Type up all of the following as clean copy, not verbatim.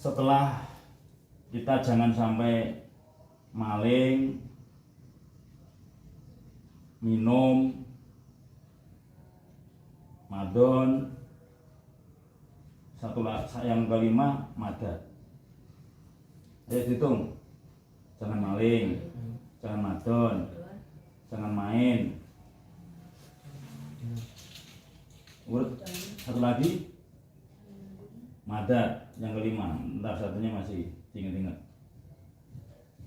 setelah kita jangan sampai maling, minum, madon, yang kelima madat. Ayo hitung, jangan maling, jangan madon, jangan main. Satu lagi madat, yang kelima. Ntar satunya masih ingat-ingat.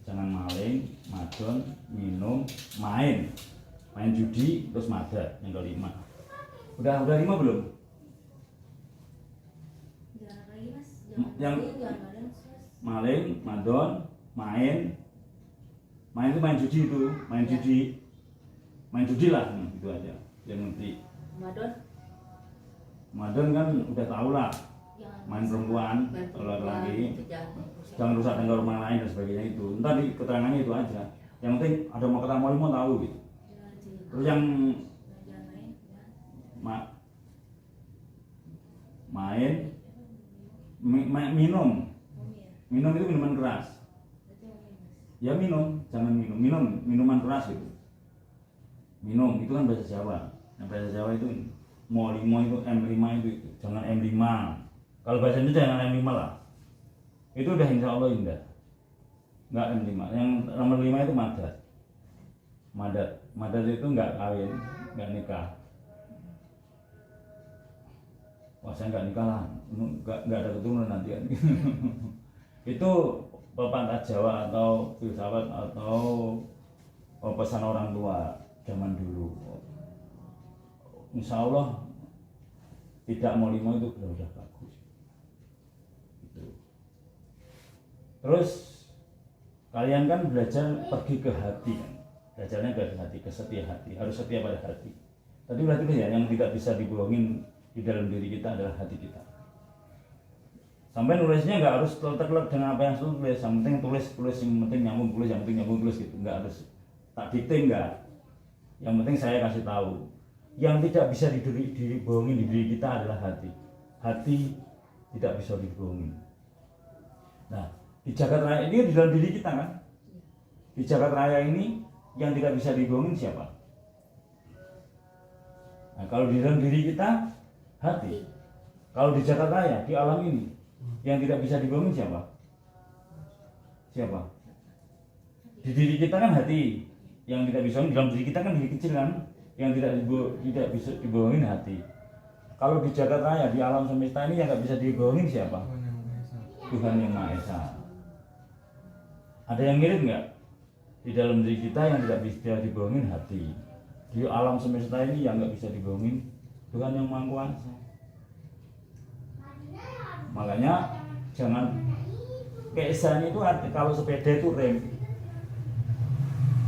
Jangan maling, madon, minum, main judi, terus madat yang kelima. Udah 5 belum? Jangan lagi mas. Yang Jangan maling, madon, main itu main judi itu, main judi lah, itu aja. Yang nanti madon kan udah tahu lah, main perempuan, kalau lagi jangan rusak tangga rumah lain dan sebagainya itu. Entar di keterangannya itu aja. Yang penting ada mau ketemu mau tahu gitu. Terus yang minum itu minuman keras. Ya minum, jangan minuman keras gitu. Minum itu kan bahasa Jawa. Yang bahasa Jawa itu molimo itu M5 itu jangan M5. Kalau bahasa Indonesia jangan M5 lah. Itu udah insya Allah indah. Enggak M5. Yang nomor 5 itu madat. Madat itu enggak kawin, enggak nikah. Wah saya enggak nikah lah, enggak ada keturunan nanti kan. Itu pepatah Jawa atau filsafat atau pesan orang tua zaman dulu. Insya Allah tidak mau 5 itu sudah bagus. Gitu. Terus kalian kan belajar pergi ke hati kan, belajarnya ke hati, ke setia hati, harus setia pada hati. Tadi berarti ya yang tidak bisa dibohongin di dalam diri kita adalah hati kita. Sampai nulisnya nggak harus terlek dengan apa yang tulis, yang penting tulis, yang penting nyambung tulis gitu, nggak harus tak dikte nggak. Yang penting saya kasih tahu, yang tidak bisa dibohongin di diri kita adalah hati. Hati tidak bisa dibohongin. Nah, di jagat raya ini di dalam diri kita kan, di jagat raya ini yang tidak bisa dibohongin siapa? Nah, kalau di dalam diri kita hati. Kalau di jagat raya di alam ini yang tidak bisa dibohongin siapa? Siapa? Di diri kita kan hati, yang tidak bisa di dalam diri kita kan diri kecil kan, yang tidak bisa dibohongin hati. Kalau di jagat raya di alam semesta ini yang tidak bisa dibohongin siapa? Tuhan yang Maha Esa. Ada yang mirip nggak? Di dalam diri kita yang tidak bisa dibohongin hati. Di alam semesta ini yang nggak bisa dibohongin Tuhan yang Maha Kuasa. Makanya jangan keesaan itu kalau sepeda itu rem,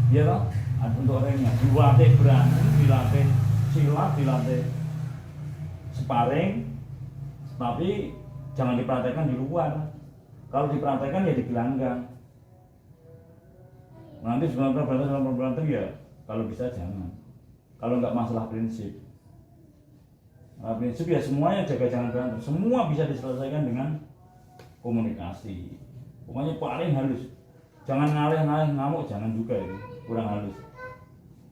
ya toh, untuk remnya dilatih berantem, dilatih silat, dilatih sparring, tapi jangan dipraktekkan di luar. Kalau dipraktekkan ya di gelanggang. Nanti sebenarnya berantem ya kalau bisa jangan. Kalau nggak masalah prinsip. Prinsip ya semuanya jaga jangan berantem. Semua bisa diselesaikan dengan komunikasi. Pokoknya paling halus. Jangan ngalih ngamuk, jangan juga itu. Kurang halus.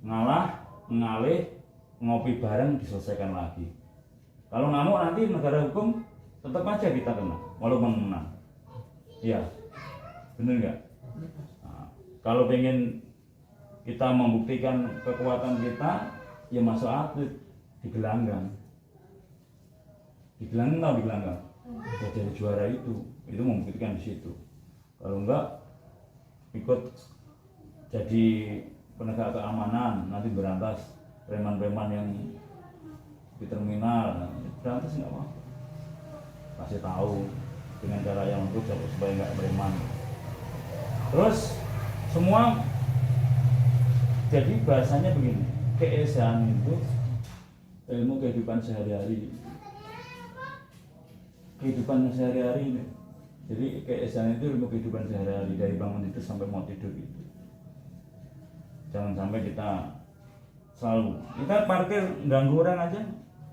Ngalah, ngalih, ngopi bareng diselesaikan lagi. Kalau ngamuk nanti negara hukum tetap aja kita kena, walaupun menang. Iya, bener nggak? Nah, kalau pengen kita membuktikan kekuatan kita, ya masuk atlet di gelanggang. Di gelanggang udah jadi juara itu membuktikan di situ. Kalau enggak ikut jadi penegak keamanan, nanti berantas preman-preman yang di terminal, berantas nggak apa, kasih tahu dengan cara yang lembut supaya nggak preman. Terus semua jadi bahasanya begini, keesaan itu ilmu kehidupan sehari-hari. Kehidupan sehari-hari ini. Jadi keesaan itu ilmu kehidupan sehari-hari dari bangun tidur sampai mau tidur gitu. Jangan sampai kita selalu kita parkir ganggu orang aja.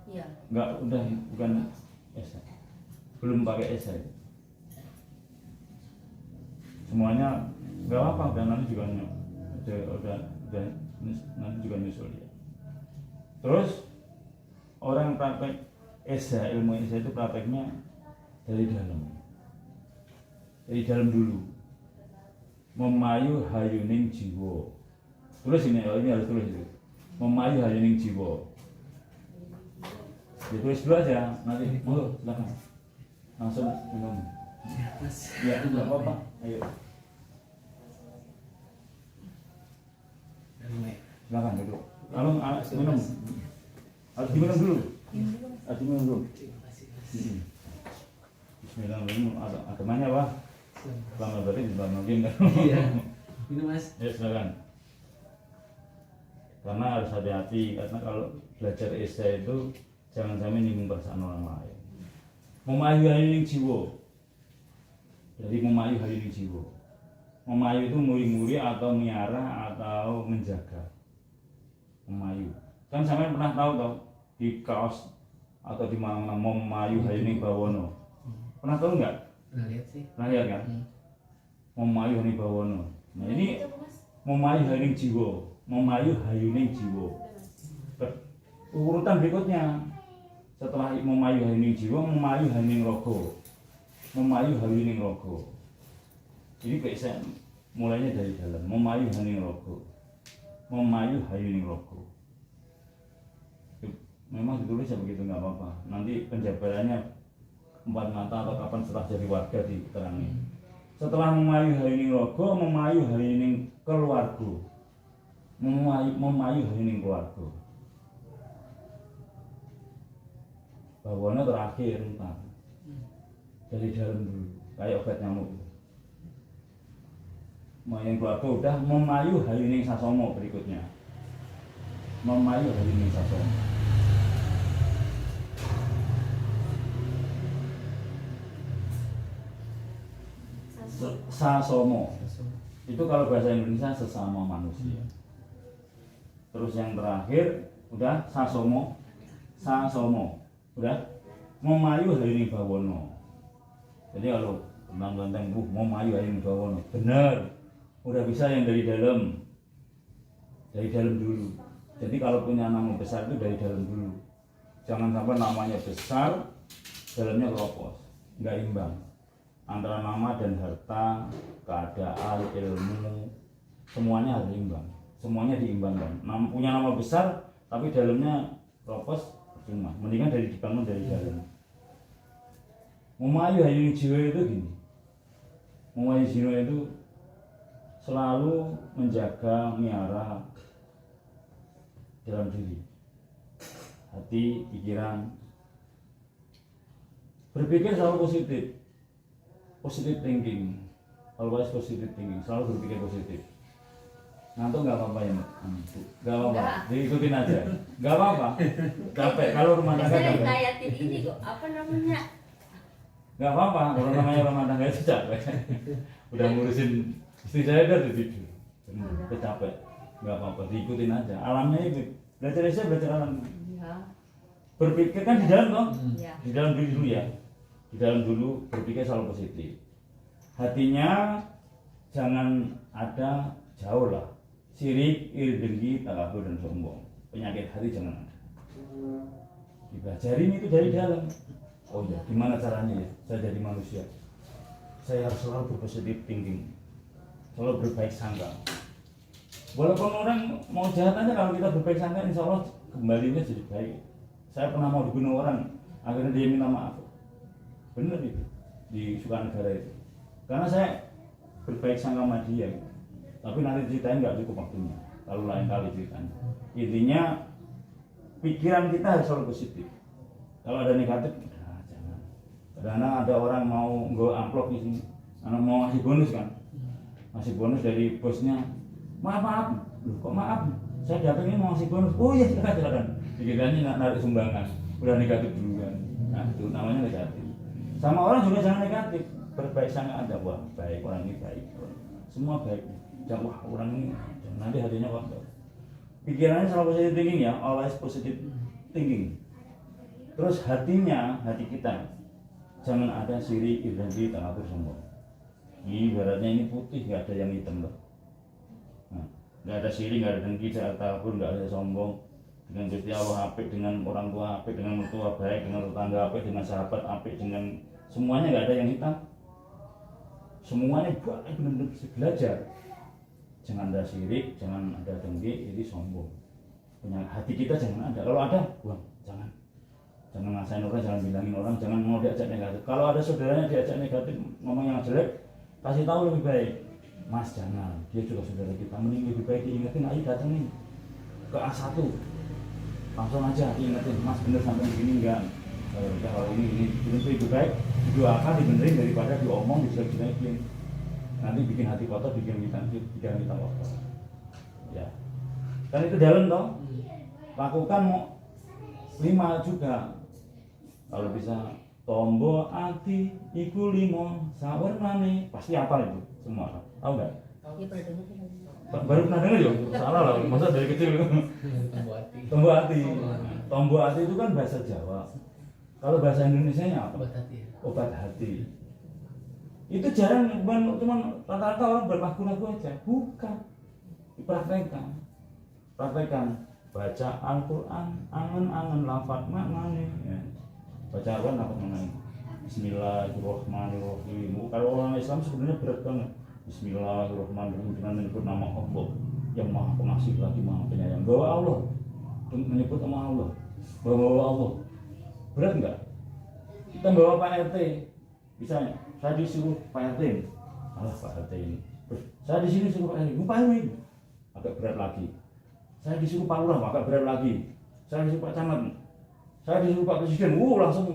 Iya. Enggak, bukan esa. Belum pakai esa. semuanya nggak apa-apa, dan nanti juga nanti juga nyusul ya. Terus orang praktek Esa, ilmu Esa itu prakteknya dari dalam dulu, memayu hayuning jiwa. Tulis ini harus tulis itu, memayu hayuning jiwa. Ditulis dulu aja, nanti monggo silakan langsung minum. Ya, nggak apa-apa, ayo silakan dulu. Kalau minum, harus diminum dulu. Bismillahirrahmanirrahim. Agamanya apa? Selamat berarti Islam mungkin kan? Iya. Minum Mas. Ya silakan. Karena harus hati-hati, karena kalau belajar Esa itu jangan sampai nyinggung perasaan orang lain. Memayu hayuning jiwa. Jadi memayu hayuning jiwa. Memayu itu nguri-nguri atau miara atau menjaga. Memayu. Kan sampean pernah tahu toh di kaos atau di mana memayu hayuning bawono. Pernah tahu enggak? Pernah lihat sih. Pernah lihat kan? Memayu hayuning bawono. Nah ini memayu hayuning jiwa. Memayu hayuning jiwa. Urutan berikutnya, setelah memayu hayuning jiwa, memayu hayuning rogo. Memayu hayuning rogo. Jadi kayak saya mulainya dari dalam, memayu hayuning rogo. Memayu hayuning rogo. Memang ditulis ya begitu, nggak apa-apa. Nanti penjabarannya 4 mata atau kapan setelah jadi warga diterangi. Setelah memayu hayuning rogo, memayu hayuning keluarga. Memayu hayuning keluarga. Bawana terakhir entar. Dari dalam dulu, kayak obat nyamuk. Mayu keluarga udah, memayu hayuning sasomo berikutnya. Memayu hayuning sasomo. Sasomo. Itu kalau bahasa Indonesia sesama manusia. Terus yang terakhir udah sasomo. Udah memayu hayuning bawono. Jadi kalau tentang ganteng memayu hayuning bawono, benar. Udah bisa yang dari dalam dulu. Jadi kalau punya nama besar itu dari dalam dulu. Jangan sampai namanya besar, dalamnya keropos, nggak imbang. Antara nama dan harta, keadaan, ilmu, semuanya harus imbang. Semuanya diimbangkan. Punya nama besar, tapi dalamnya keropos, cuma mendingan dibangun dari dalam. Memayu hayuning jiwa itu gini. Memayu jiwa itu selalu menjaga miara dalam diri, hati, pikiran. Berpikir selalu positive thinking, always positive thinking, selalu berpikir positif. Ngantuk nggak apa-apa ya Mbak? Nggak apa-apa, diikutin aja. Nggak apa-apa, capek kalau rumah tangga capek. Saya kayak ini kok, apa namanya? Nggak apa-apa, kalau namanya rumah tangga itu capek. Udah ngurusin istri saya udah tidur, udah capek. Nggak apa-apa, diikutin aja. Alamnya itu, belajar alam. Ya. Berpikir kan di dalam toh, Ya. di dalam dulu ya. Di dalam dulu berpikir selalu positif. Hatinya jangan ada, jauh lah. Sirik, iri, dengki, takabur dan sombong. Penyakit hati jangan ada. Dipelajarin itu dari dalam. Oh ya, gimana caranya ya? Saya jadi manusia. Saya harus selalu berpositif thinking, selalu berbaik sangka. Walaupun orang mau jahat aja, kalau kita berbaik sangka, insya Allah kembalinya jadi baik. Saya pernah mau dibunuh orang, akhirnya dia minta maaf. Bener itu di Sukanegara itu. Karena saya berbaik sangka sama dia. Tapi nanti ceritain nggak cukup waktunya. Lalu lain kali ceritanya. Intinya pikiran kita harus selalu positif. Kalau ada negatif, udah jangan. Kadang-kadang ada orang mau nggak amplop di sini, anak mau ngasih bonus kan, ngasih bonus dari bosnya. Maaf, loh kok maaf? Saya datang ini mau ngasih bonus. Oh iya silakan. Dikiranya narik sumbangan, udah negatif duluan. Nah itu namanya negatif. Sama orang juga jangan negatif, berbaik sangka ada, wah baik orang ini baik, semua baik. Jangan wah orang ini, nanti hatinya kotor. Pikirannya selalu positive thinking ya, always positive thinking. Terus hatinya, hati kita jangan ada siri, iri, takabur, sombong. Ibaratnya ini putih, nggak ada yang hitam loh. Nah, nggak ada sirik, nggak ada dengki, nggak ada takabur, nggak ada sombong. Dengan Gusti Allah apik, dengan orang tua apik, dengan mertua baik, dengan tetangga apik, dengan sahabat apik, dengan semuanya nggak ada yang hitam. Semuanya baik, benar-benar bisa belajar. Jangan ada sirik, jangan ada dengki, ini sombong. Hati kita jangan ada. Kalau ada, buang, jangan. Jangan ngasain orang, jangan bilangin orang, jangan mau diajak negatif. Kalau ada saudaranya diajak negatif, ngomong yang jelek, kasih tahu lebih baik. Mas jangan, dia juga saudara kita. Mending lebih baik diingetin, ayo datengin ke A1. Langsung aja diingetin, Mas bener sampai begini enggak? Kalau ini lebih baik didoakan, dibenerin daripada diomong, dijelek-jelekin. Nanti bikin hati kotor, bikin kita kotor. Ya, kan itu dalam toh. Lakukan mau 5 juga. Kalau bisa tombo ati iku 5 sawarnane pasti apa itu semua tahu nggak? Ya pernah dengar kan? Baru pernah dengar ya? Salah lah, masa dari kecil. Tombo ati. Tombo ati itu kan bahasa Jawa. Kalau bahasa Indonesianya apa? Obat hati. Obat hati. Itu jarang, cuman rata-rata orang berlaku-laku aja. Bukan. Dipraktekkan. Praktekkan. Baca Al-Quran, angen-angen lafaz maknanya. Ya. Baca Al-Quran lafaz maknanya. Bismillahirrahmanirrahim. Kalau orang Islam sebenarnya berat banget. Bismillahirrahmanirrahim dengan menyebut nama Allah yang Maha Pengasih lagi Maha Penyayang. Bawa Allah, menyebut nama Allah. Bawa Allah. Berat enggak? Kita bawa Pak RT, misalnya saya disuruh Pak RT, alah Pak RT ini. Saya di sini suruh Pak RT, ngapain? Agak berat lagi. Saya disuruh Pak Lurah, agak berat lagi. Saya disuruh Pak Camat, saya disuruh Pak Presiden, langsung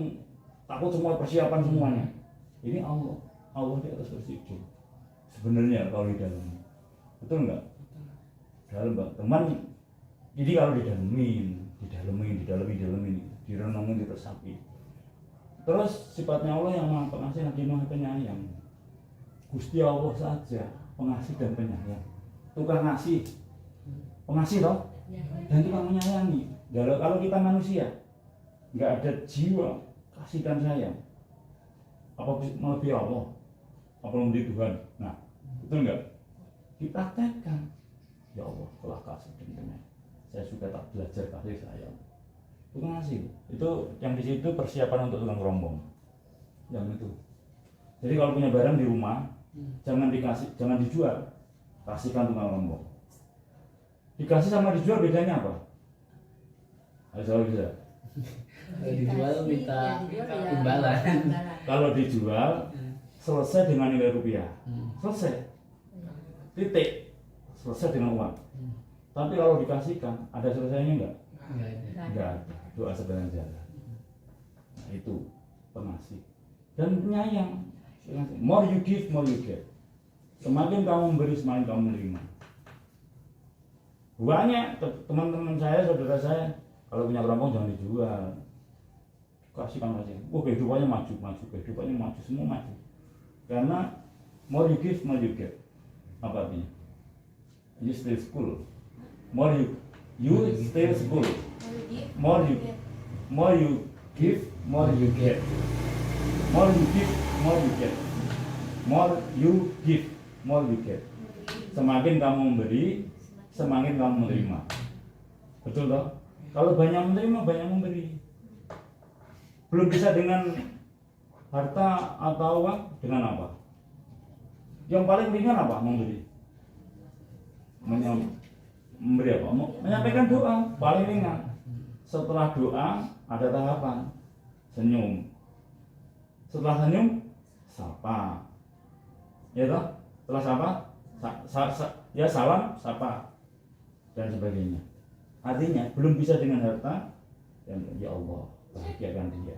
takut semua persiapan semuanya. Ini Allah, Allah di atas kursi itu. Sebenarnya kalau di dalam, betul enggak? Dalam Pak teman. Jadi kalau didalemin, direnungin, diresapi. Terus sifatnya Allah yang Maha Pengasih lagi Maha Penyayang. Gusti Allah saja pengasih dan penyayang. Tukang ngasih, pengasih toh, dan tukang menyayangi. Kalau kita manusia nggak ada jiwa kasih dan sayang, apa melebihi Allah? Apa melebihi Tuhan? Nah, betul nggak? Dipraktekkan. Ya Allah telah kasih dan penyayang. Saya suka tak belajar kasih sayang. Tukang ngasih itu yang di situ persiapan untuk tukang rombong. Yang itu. Jadi kalau punya barang di rumah, jangan dikasih, jangan dijual, kasihkan tukang rombong. Dikasih sama dijual bedanya apa? Ayo jawab bisa. Kalau dijual minta imbalan. Kalau dijual selesai dengan nilai rupiah, selesai, titik, selesai dengan uang. Tapi kalau dikasihkan, ada selesainya enggak? Enggak ada. Doa sebenarnya jalan. Nah, itu pengasih dan penyayang. More you give, more you get. Semakin kamu memberi, semakin kamu menerima. Banyak teman-teman saya, saudara saya, kalau punya rombong jangan dijual. Kasihkan. Kehidupannya maju, kehidupannya maju, semua maju. Karena more you give, more you get. Apa artinya? You stay school. More you stay school. More you give, more you get. More you give, more you get. More you give, more you get. Semakin kamu memberi, semakin kamu menerima. Betul toh? Kalau banyak menerima, banyak memberi. Belum bisa dengan harta atau uang, dengan apa? Yang paling ringan apa? Memberi. Memberi apa? Menyampaikan doa, paling ringan. Setelah doa ada tahapan senyum. Setelah senyum sapa. Ya toh? Setelah sapa ya salam, sapa dan sebagainya. Artinya belum bisa dengan harta, ya Allah bahagiakan dia.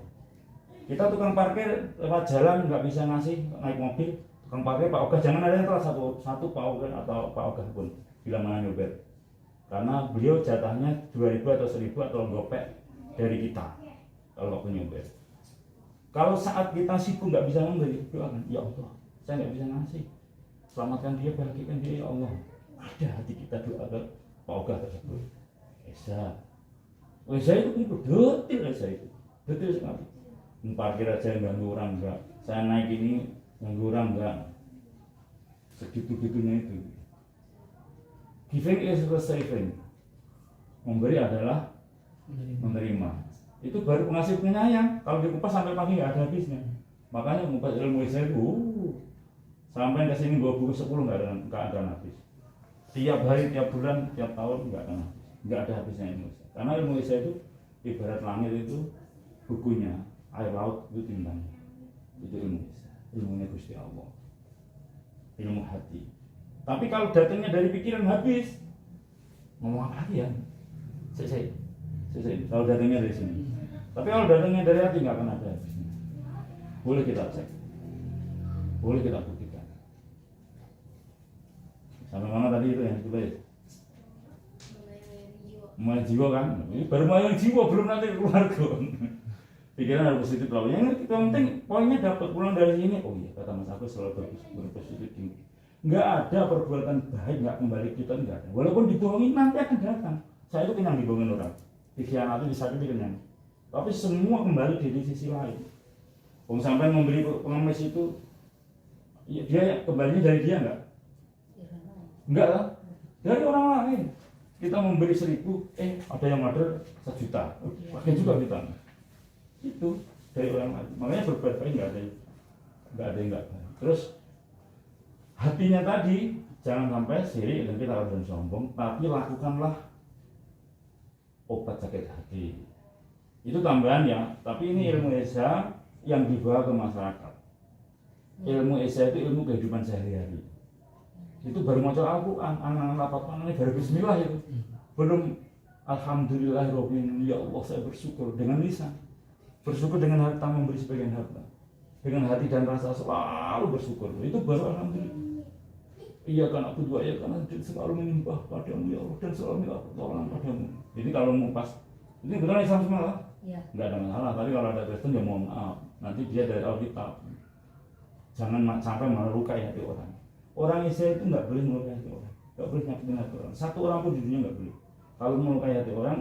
Kita tukang parkir lewat jalan nggak bisa ngasih naik mobil, tukang parkir Pak Ogah jangan ada yang telah satu Pak Ogah atau Pak Ogah pun bila mana nyopir. Karena beliau jatahnya 2.000 atau 1.000 atau gopek dari kita kalau waktu nyopir. Kalau saat kita sibuk nggak bisa memberi, doakan, ya Allah, saya nggak bisa ngasih, selamatkan dia, bahagiakan dia, ya Allah. Ada hati kita doa ke Pak Ogah tersebut. Esa itu detil sekali. Parkir aja ganggu orang enggak, saya naik ini ganggu orang enggak. segitu-gitunya itu. Giving is receiving. Memberi adalah menerima. Itu baru pengasih penyayang. Kalau dikupas sampai pagi nggak ada habisnya. Makanya mengupas ilmu saya itu sampai ke sini 2 buku 10 nggak akan habis. Tiap hari, tiap bulan, tiap tahun nggak akan habis. Nggak ada habisnya ilmu saya. Karena ilmu saya itu ibarat langit itu bukunya, air laut itu tintanya. Itu ilmu saya. Ilmunya Gusti Allah. Ilmu hati. Tapi kalau datangnya dari pikiran habis, ngomong apa lagi ya? Selesai. Kalau datangnya dari sini. Tapi kalau datangnya dari hati nggak akan ada habisnya. Boleh kita cek, boleh kita buktikan. Sampai mana tadi itu yang ditulis? Mulai jiwa kan? Ini baru mulai jiwa, belum nanti keluarga. Pikiran harus positif lah. Yang penting poinnya dapat pulang dari sini. Oh iya, kata Mas Agus selalu bagus, berpositif tinggi. Nggak ada perbuatan baik nggak kembali kita, nggak ada. Walaupun dibohongin nanti akan datang. Saya itu kenyang dibohongin orang, dikhianati, disakiti kenyang. Tapi semua kembali dari sisi lain. Sampai memberi pengemis itu, ya dia kembalinya dari dia nggak? Enggak lah, dari orang lain. Kita memberi 1.000, ada yang order 1 juta, pakai juga kita. Itu dari orang lain. Makanya berbuat baik nggak ada yang nggak baik. Terus hatinya tadi jangan sampai sirik dan kita harus sombong, tapi lakukanlah obat sakit hati. Itu tambahan ya, tapi ini ilmu Esa yang dibawa ke masyarakat. Ilmu Esa itu ilmu kehidupan sehari-hari. Itu baru maca Al-Quran, angan apa ini baru bismillah itu. Belum alhamdulillahirobbilalamin, ya Allah saya bersyukur dengan lisan. Bersyukur dengan harta, memberi sebagian harta. Dengan hati dan rasa selalu bersyukur. Itu baru alhamdulillah. Iya kan aku dua ya karena selalu menyembah padamu ya Allah dan selalu minta pertolongan padamu. Jadi kalau mau pas ini benar Islam semua lah, nggak ada masalah. Tapi kalau ada Kristen ya mohon maaf, nanti dia dari Alkitab. Jangan sampai melukai hati orang. Orang Israel itu nggak boleh melukai hati orang, nggak boleh nyakitin hati orang. Satu orang pun di dunia nggak boleh. Kalau melukai hati orang,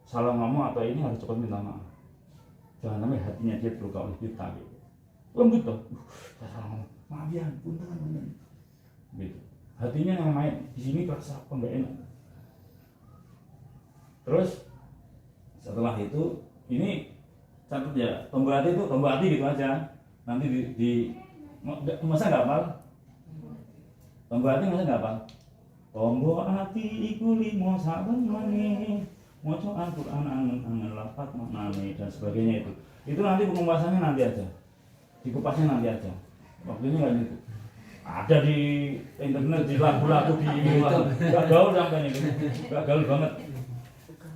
salah ngomong atau ini harus cepat minta maaf. Jangan sampai hatinya dia terluka oleh kita. Gitu. Lembut toh, saya salah ngomong, maaf ya, punten. Gitu. Hatinya yang main di sini kerasa apa nggak enak. Terus setelah itu ini catat ya, tombol hati gitu aja. Nanti masa nggak hafal? Tombol hati masa nggak hafal? Tombol hati iku limo saben meneh, maca Al-Qur'an angen-angen lafaz maknane dan sebagainya itu. Itu nanti pembahasannya nanti aja, dikupasnya nanti aja. Waktu ini nggak gitu. Ada di internet, di lagu-lagu di ini nggak gaul sampai itu, nggak gaul banget.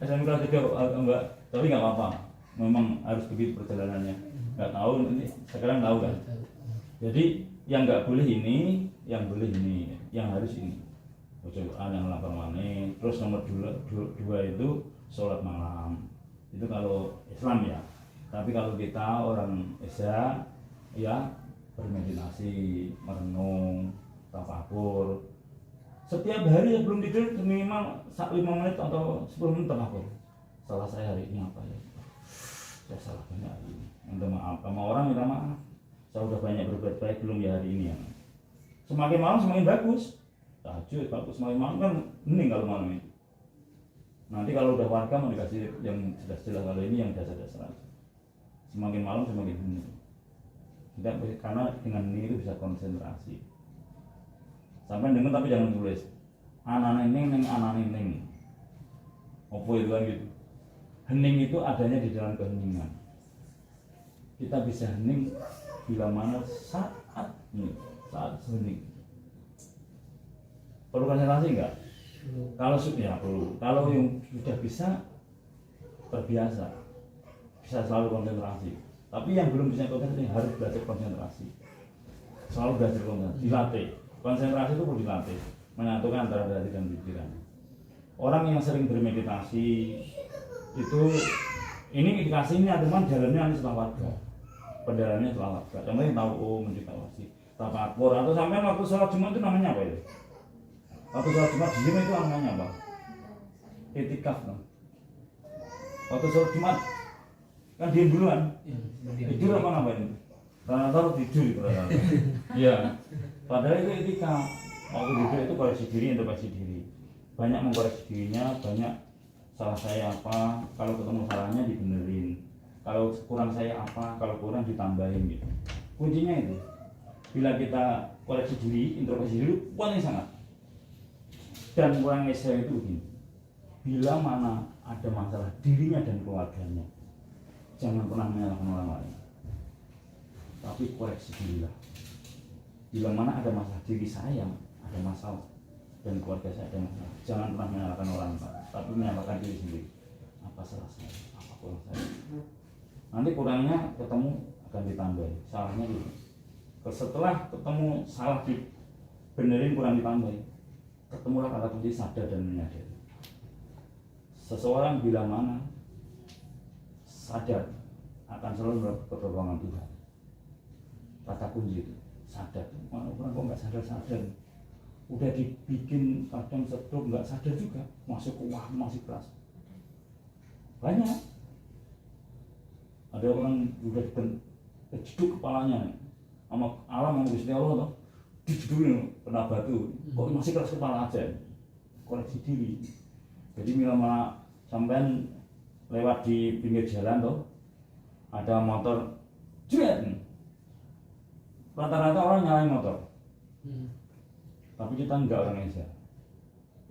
SMK 3 enggak, tapi nggak apa-apa. Memang harus begitu perjalanannya. Nggak tahu ini sekarang tahu kan. Jadi yang nggak boleh ini, yang boleh ini, yang harus ini. Bacaan yang lapang maneh. Terus nomor 2 itu sholat malam. Itu kalau Islam ya. Tapi kalau kita orang Isya ya bermeditasi, merenung, tafakur. Setiap hari sebelum tidur minimal 5 menit atau 10 menit tafakur. Salah saya hari ini apa ya? Saya salah banyak hari ini. Minta maaf sama orang, minta maaf. Saya udah banyak berbuat baik belum ya hari ini ya. Semakin malam semakin bagus. Tahajud bagus, semakin malam kan hening kalau malam itu. Nanti kalau udah warga mau dikasih yang jelas-jelas, kalau ini yang dasar-dasar. Semakin malam semakin hening. Tidak, karena dengan ini itu bisa konsentrasi. Sampai dengar tapi jangan tulis. Ananing ananing. Apa itu kan gitu. Hening itu adanya di dalam keheningan. Kita bisa hening bila mana saat hening. Perlu konsentrasi enggak? Kalau ya perlu. Kalau yang sudah bisa terbiasa, bisa selalu konsentrasi. Tapi yang belum bisa konsentrasi harus belajar konsentrasi. Selalu belajar konsentrasi, dilatih. Konsentrasi itu perlu dilatih, menyatukan antara hati dan pikiran. Orang yang sering bermeditasi itu, ini dikasihnya teman jalannya nanti setelah warga, pendalannya setelah warga. Contohnya tahu meditasi, tafakur atau sampai waktu sholat Jumat itu namanya apa itu? Waktu sholat Jumat di sini itu namanya apa? Itikaf kan? Waktu sholat Jumat kan diem duluan, tidur apa ngapain itu? Rata-rata tidur itu. Iya. Padahal itu etika. Waktu duduk itu koreksi diri, introspeksi diri. Banyak mengkoreksi dirinya, banyak salah saya apa, kalau ketemu salahnya dibenerin. Kalau kurang saya apa, kalau kurang ditambahin gitu. Kuncinya itu. Bila kita koreksi diri, introspeksi diri, paling sangat. Dan orang Israel itu begini. Bila mana ada masalah dirinya dan keluarganya, jangan pernah menyalahkan orang lain. Tapi koreksi dirilah. Bila mana ada masalah diri saya, ada masalah, dan keluarga saya ada masalah, jangan pernah menyalahkan orang lain, tapi menyalahkan diri sendiri. Apa salah saya? Apa kurang saya? Nanti kurangnya ketemu akan ditambah. Salahnya gitu. Setelah ketemu salah dibenerin, kurang ditambah, ketemulah kata kunci sadar dan menyadari. Seseorang bila mana sadar akan selalu mendapat pertolongan Tuhan. Kata kunci itu sadar. Mana orang kok nggak sadar. Udah dibikin kadang stroke nggak sadar juga, masuk ke wah masih keras. Banyak. Ada orang udah kejeduk kepalanya sama alam sama Gusti Allah tuh, dijedukin kena batu, kok masih keras kepala aja. Koreksi diri. Jadi bila mana sampean lewat di pinggir jalan tuh, ada motor jret. Rata-rata orang nyalain motor. Tapi kita enggak orang Indonesia.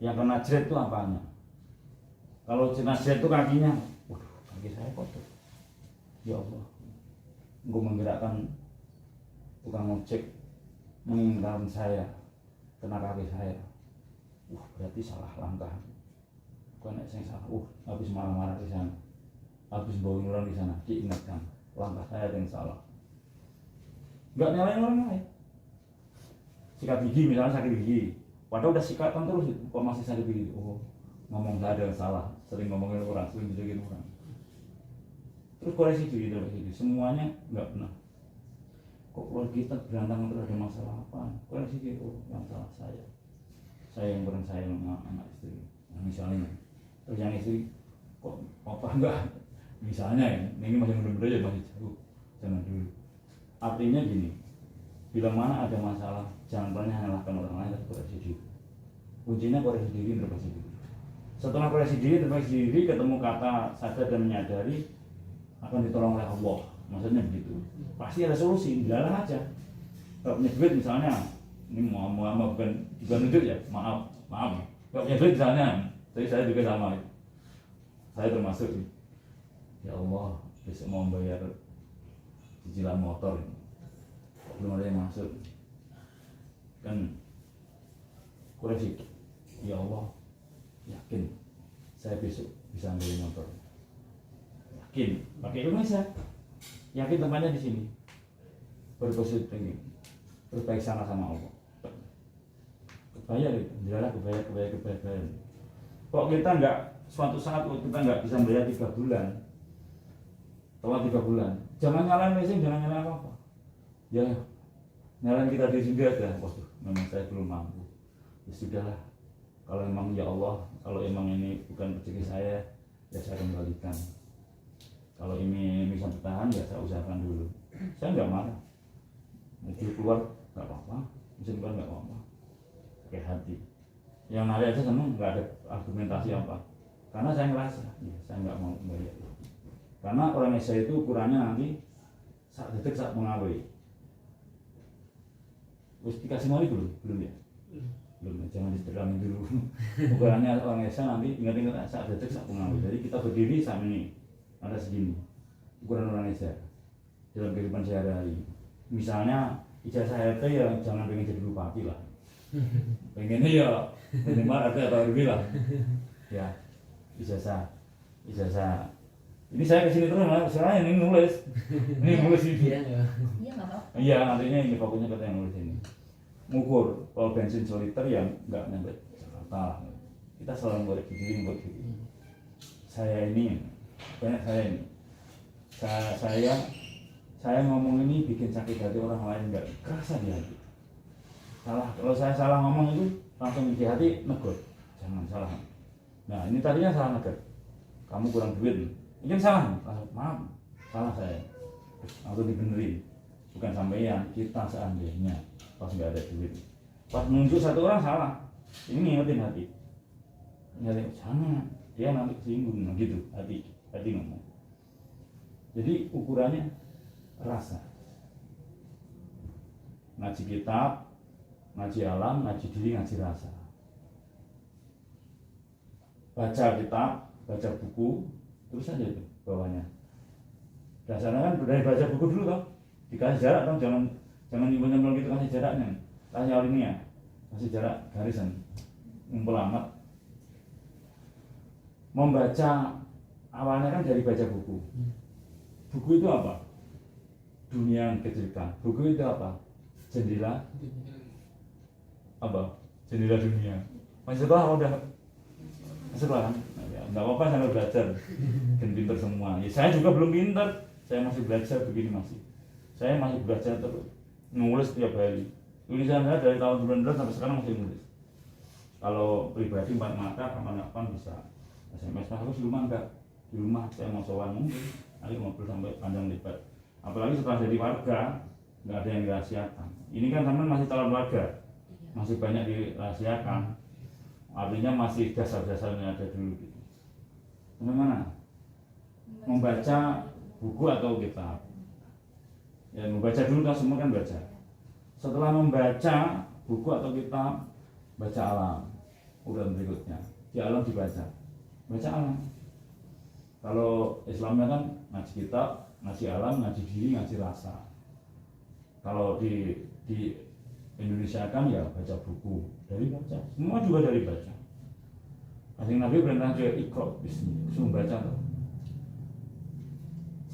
Yang kena jret itu apanya? Kalau kena jret itu kakinya, waduh, kaki saya kotor. Ya Allah, engkau menggerakkan tukang ojek menginginkan saya kena kaki saya. Berarti salah langkah. Kau nek sing salah, habis marah-marah di sana, habis bawa orang di sana, diingatkan langkah saya yang salah. Enggak nyalain orang lain. Sikat gigi misalnya sakit gigi, padahal udah sikatan terus, kok masih sakit gigi? Ngomong saya ada yang salah, sering ngomongin orang, sering dijelekin orang. Terus koreksi diri, semuanya enggak benar. Kok keluarga kita berantakan terus, ada masalah apa? Koreksi diri, yang salah saya yang kurang sayang sama anak istri, misalnya. Terus yang istri, kok apa enggak? Misalnya ya, ini masih muda-muda ya, masih jauh, jangan dulu. Artinya gini, bila mana ada masalah, jangan pernah menyalahkan orang lain, tapi koreksi diri. Kuncinya koreksi diri, introspeksi diri. Setelah koreksi diri, introspeksi diri, ketemu kata sadar dan menyadari, akan ditolong oleh Allah. Maksudnya begitu. Pasti ada solusi, dilalah aja. Kalau punya duit misalnya, ini mau bukan nunjuk ya, maaf. Kalau punya duit misalnya, jadi saya juga sama. Saya termasuk, ya Allah, besok mau bayar cicilan motor, belum ada yang masuk. Kan koreksi, ya Allah, yakin saya besok bisa beli motor. Yakin, pakai Indonesia. Yakin tempatnya di sini. Berpositif tinggi, berbaik sana sama Allah. Kebayar itu, jelas kebayar. Kok kita nggak suatu saat kita nggak bisa melihat 3 bulan, telat 3 bulan, jangan nyalain mesin, jangan nyalain apa-apa. Ya, nyalain kita di sini aja. Waduh, memang saya belum mampu. Ya sudahlah. Kalau emang ya Allah, kalau emang ini bukan rezeki saya, ya saya kembalikan. Kalau ini bisa bertahan, ya saya usahakan dulu. Saya nggak marah. Mobil keluar nggak apa-apa, mesin keluar nggak apa-apa. Pakai hati. Yang nari aja seneng, nggak ada argumentasi apa. Karena saya ngerasa, ya saya nggak mau bayar. Karena orang Indonesia itu ukurannya nanti saat detik saat mengawali. Terus dikasih mali belum ya? Belum, jangan diterangin dulu. Ukurannya orang Indonesia nanti ingat-ingat saat detik saat mengawali. Jadi kita berdiri saat ini ada segini ukuran orang Indonesia dalam kehidupan sehari-hari. Misalnya ijazah RT ya jangan pengen jadi bupati lah. Pengennya ya minimal RT atau RW lah. Ya ijazah. Ini saya kesini terus malah soalnya ini nulis ini. Iya nggak apa-apa. Iya artinya ini fokusnya ke yang nulis ini. Ngukur kalau bensin seliter yang nggak nyampe Jakarta. Kita selalu buat diri buat diri. Saya ini banyak saya ngomong ini bikin sakit hati orang lain, nggak kerasa di hati. Kalau saya salah ngomong itu langsung di hati negur, jangan salah. Nah ini tadinya salah negur, kamu kurang duit, mungkin salah, langsung maaf, salah saya, langsung dibenerin. Bukan sampeyan, kita seandainya pas nggak ada duit, pas nunjuk satu orang salah, ini ngingetin hati, ngingetin jangan dia nanti kesinggung, nah gitu hati ngomong. Jadi ukurannya rasa, ngaji kitab, ngaji alam, ngaji diri, ngaji rasa. Baca kitab, baca buku, terus aja itu bawahnya. Dasarnya kan dari baca buku dulu toh, dikasih jarak toh, jangan nyumpul gitu, kasih jaraknya, kasih alinea, kasih jarak garisan, ngumpul amat. Membaca awalnya kan dari baca buku. Buku itu apa? Dunia yang kecilkan. Buku itu apa? Jendela apa? Jendela dunia. Masih sekolah udah sekolah kan? Ya, nggak apa-apa sambil belajar. Dan pintar semua. Ya, saya juga belum pintar. Saya masih belajar begini masih. Saya masih belajar terus. Nulis tiap hari. Tulisan saya dari tahun 19 sampai sekarang masih nulis. Kalau pribadi 4 mata, kapan-kapan bisa. SMS aku di rumah enggak. Di rumah saya mau sowan mungkin. Nanti ngobrol sampai panjang lebar. Apalagi setelah jadi warga, nggak ada yang dirahasiakan. Ini kan teman masih calon warga, masih banyak dirahasiakan. Artinya masih dasar-dasarnya ada dulu. Gitu. Bagaimana? Membaca buku atau kitab. Ya membaca dulu kan semua kan baca. Setelah membaca buku atau kitab, baca alam. Urutan berikutnya, di alam dibaca. Baca alam. Kalau Islamnya kan ngaji kitab, ngaji alam, ngaji diri, ngaji rasa. Kalau di Indonesia kan ya baca buku, dari baca. Semua juga dari baca. Asing Nabi perintah dia ikro, bismillah, baca tuh.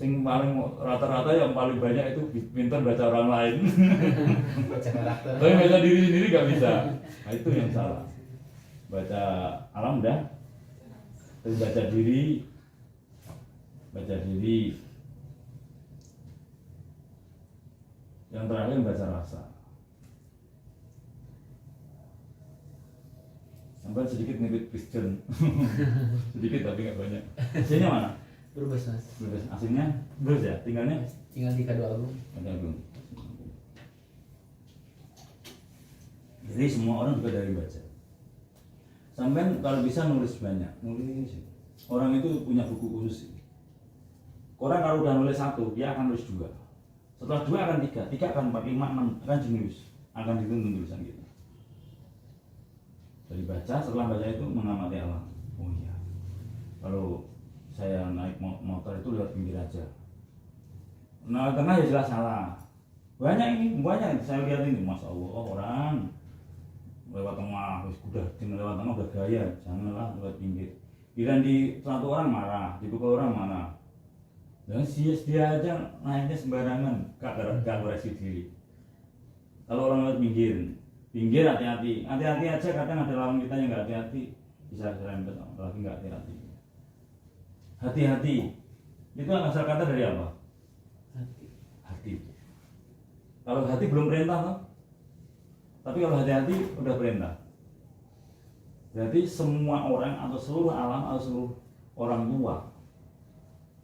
Sing paling rata-rata yang paling banyak itu pintar baca orang lain. Baca karakter. Tapi baca diri sendiri nggak bisa. Nah itu yang salah. Baca alam udah, terus baca diri, yang terakhir baca rasa. Sampai sedikit mirip Kristen, sedikit tapi nggak banyak. Aslinya mana? Brebes mas. Brebes. Aslinya Brebes ya, tinggalnya? Tinggal di Kadu Agung. Kadu Agung. Jadi semua orang juga dari baca. Sampai kalau bisa nulis banyak, nulis. Orang itu punya buku khusus. Orang kalau udah nulis 1, dia akan nulis 2. Setelah 2 akan 3, 3 akan 4, 5, 6 akan jenius, akan dituntun tulisan kita. Dari baca, setelah baca itu mengamati alam. Oh iya, kalau saya naik motor itu lewat pinggir aja. Nah tengah ya jelas salah. Banyak saya lihat ini, masya Allah orang lewat tengah, udah lewat tengah udah gaya, janganlah lewat pinggir. Bila di satu orang marah, dipukul orang marah. Dan dia aja naiknya sembarangan, gak koreksi diri. Kalau orang lewat pinggir hati-hati aja, kadang ada lawan kita yang nggak hati-hati, bisa serempet, apalagi nggak hati-hati. Itu asal kata dari apa? Hati. Kalau hati belum perintah toh? Tapi kalau hati-hati udah perintah. Berarti semua orang atau seluruh alam atau seluruh orang tua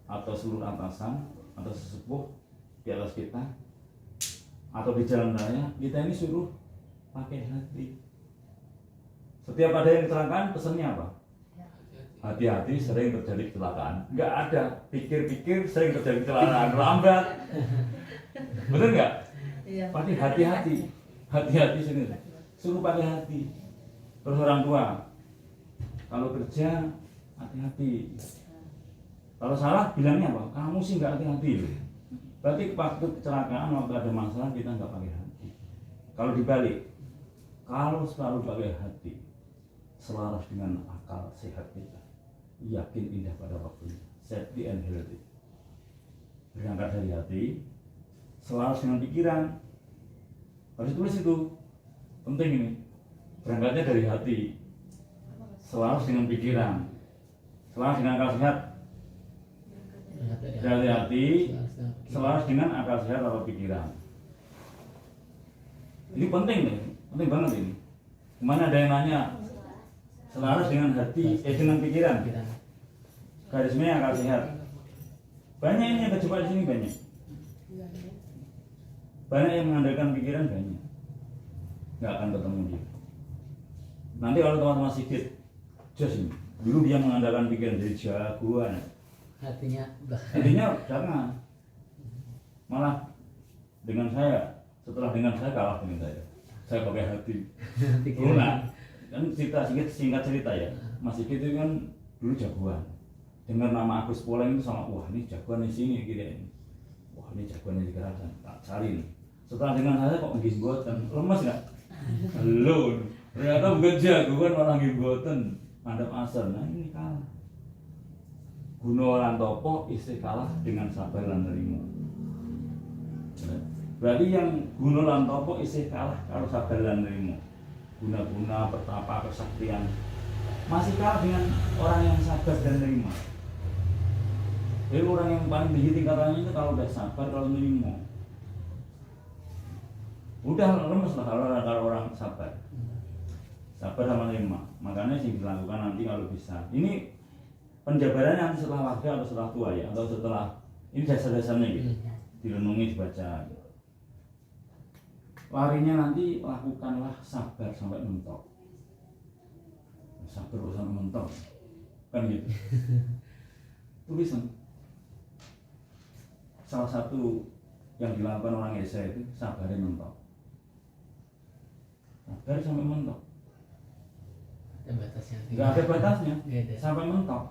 atau seluruh atasan atau sesepuh di atas kita atau di jalan raya, kita ini suruh pakai hati. Setiap ada yang kecelakaan, pesannya apa? Hati-hati, sering terjadi kecelakaan. Enggak ada, pikir-pikir sering terjadi kecelakaan, lambat. Bener nggak? Iya. Pakai hati-hati sini. Suruh pakai hati. Terus orang tua, kalau kerja hati-hati. Kalau salah bilangnya apa? Kamu sih nggak hati-hati loh. Berarti waktu kecelakaan, waktu ada masalah kita nggak pakai hati. Kalau dibalik, kalau selalu pakai hati, selaras dengan akal sehat kita, yakin indah pada waktunya, safety and healthy. Berangkat dari hati, selaras dengan pikiran. Harus tulis itu, penting ini. Berangkatnya dari hati, selaras dengan pikiran, selaras dengan akal sehat. Dari hati, selaras dengan akal sehat atau pikiran. Ini penting nih, penting banget ini. Kemana ada yang nanya, selaras dengan hati, dengan pikiran. Garisnya akal sehat. Banyak ini yang terjebak di sini banyak. Banyak yang mengandalkan pikiran banyak. nggak akan ketemu dia. Nanti kalau teman-teman Sigit, jos ini, dulu dia mengandalkan pikiran dari jagoan, Hatinya udah. intinya jangan, malah dengan saya, setelah dengan saya kalah dengan saya pakai hati. Nah, kan cerita singkat cerita ya, Mas Sigit itu kan dulu jagoan, dengar nama Agus Poleng itu sama, wah ini jagoan di sini gitu ini, wah ini jagoan di Kerasan, tak cari nih. Setelah dengan saya kok gimbotan, lemes nggak? Halo, ternyata bukan jagoan orang gimbotan, mandap asal. Nah ini kalah. Guno Lantopo istri kalah dengan sabar lan nerimo. Berarti yang Guno Lantopo istri kalah kalau sabar lan nerimo. Guna-guna pertapa kesaktian masih kalah dengan orang yang sabar dan nerima. Jadi orang yang paling tinggi tingkatannya itu kalau udah sabar, kalau nerimo. Udah lemes lah kalau orang sabar sama nerima. Makanya sih dilakukan nanti kalau bisa. Ini penjabarannya nanti setelah warga atau setelah tua ya, atau setelah ini dasar-dasarnya gitu, direnungi, dibaca. Larinya nanti lakukanlah sabar sampai mentok. Sabar sampai mentok, kan gitu. Tulisan. Salah satu yang dilakukan orang Esa itu sabarnya mentok. Sabar sampai mentok. Ada batasnya. Nggak ada batasnya. Beda. Sampai mentok.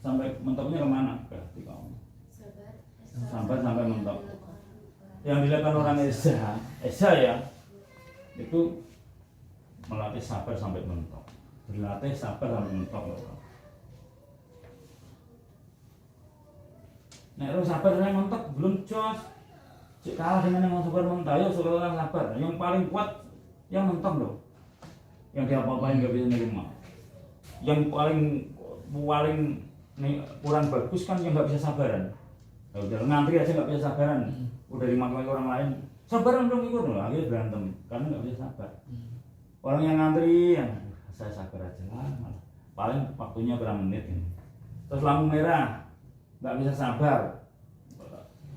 Sampai mentoknya kemana? Ke hati kamu. Sampai mentok. Yang dilakukan orang Esa ya, itu melatih sabar sampai mentok. Berlatih sabar sampai mentok. Nek lu sabar sampai mentok belum jos. Cik kalah dengan yang sabar mentok, ayo saudara sabar. Yang paling kuat yang mentok loh. Yang dia apa-apain nggak bisa nerima. Yang paling kurang bagus kan yang nggak bisa sabaran. Ya udah ngantri aja nggak bisa sabaran. Udah dimaknai orang lain. Sabaran dong ikut loh, akhirnya berantem karena nggak bisa sabar. Orang yang ngantri yang saya sabar aja lah, paling waktunya berapa menit ini. Terus lampu merah nggak bisa sabar,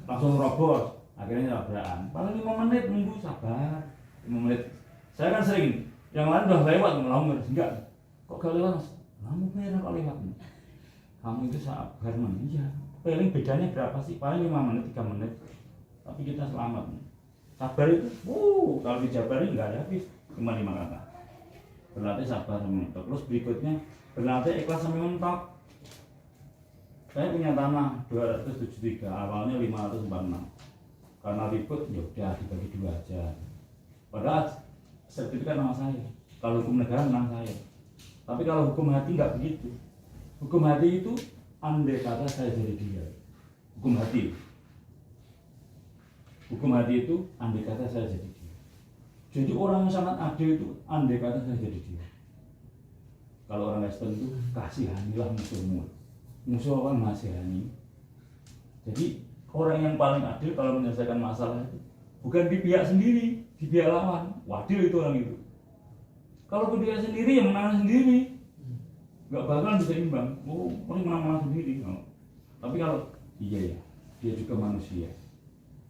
langsung robos, akhirnya tabrakan. Paling 5 menit nunggu sabar, 5 menit. Saya kan sering, yang lain udah lewat lampu merah, enggak. Kok gak lewat? Lampu merah kok lewat? Kamu itu sabar man, iya. Paling bedanya berapa sih? Paling 5 menit, 3 menit. Tapi kita selamat. Sabar itu, kalau dijabarin nggak ada habis. Cuma 5 kata. Berlatih sabar sampai mentok. Terus berikutnya berlatih ikhlas sampai mentok. Saya punya tanah 273, awalnya 546. Karena ribut ya udah dibagi 2 aja. Padahal sertifikat nama saya. Kalau hukum negara menang saya. Tapi kalau hukum hati nggak begitu. Hukum hati itu andai kata saya jadi dia. Hukum hati. Hukum hati itu andai kata saya jadi dia. Jadi orang yang sangat adil itu andai kata saya jadi dia. Kalau orang Kristen itu kasihanilah musuhmu. Musuh orang masihani. Jadi orang yang paling adil kalau menyelesaikan masalah itu bukan di pihak sendiri, di pihak lawan. Wadil itu orang itu. Kalau ke dia sendiri yang menang sendiri, nggak bakalan bisa imbang. Oh, paling menang sendiri. No. Tapi kalau iya ya, dia juga manusia.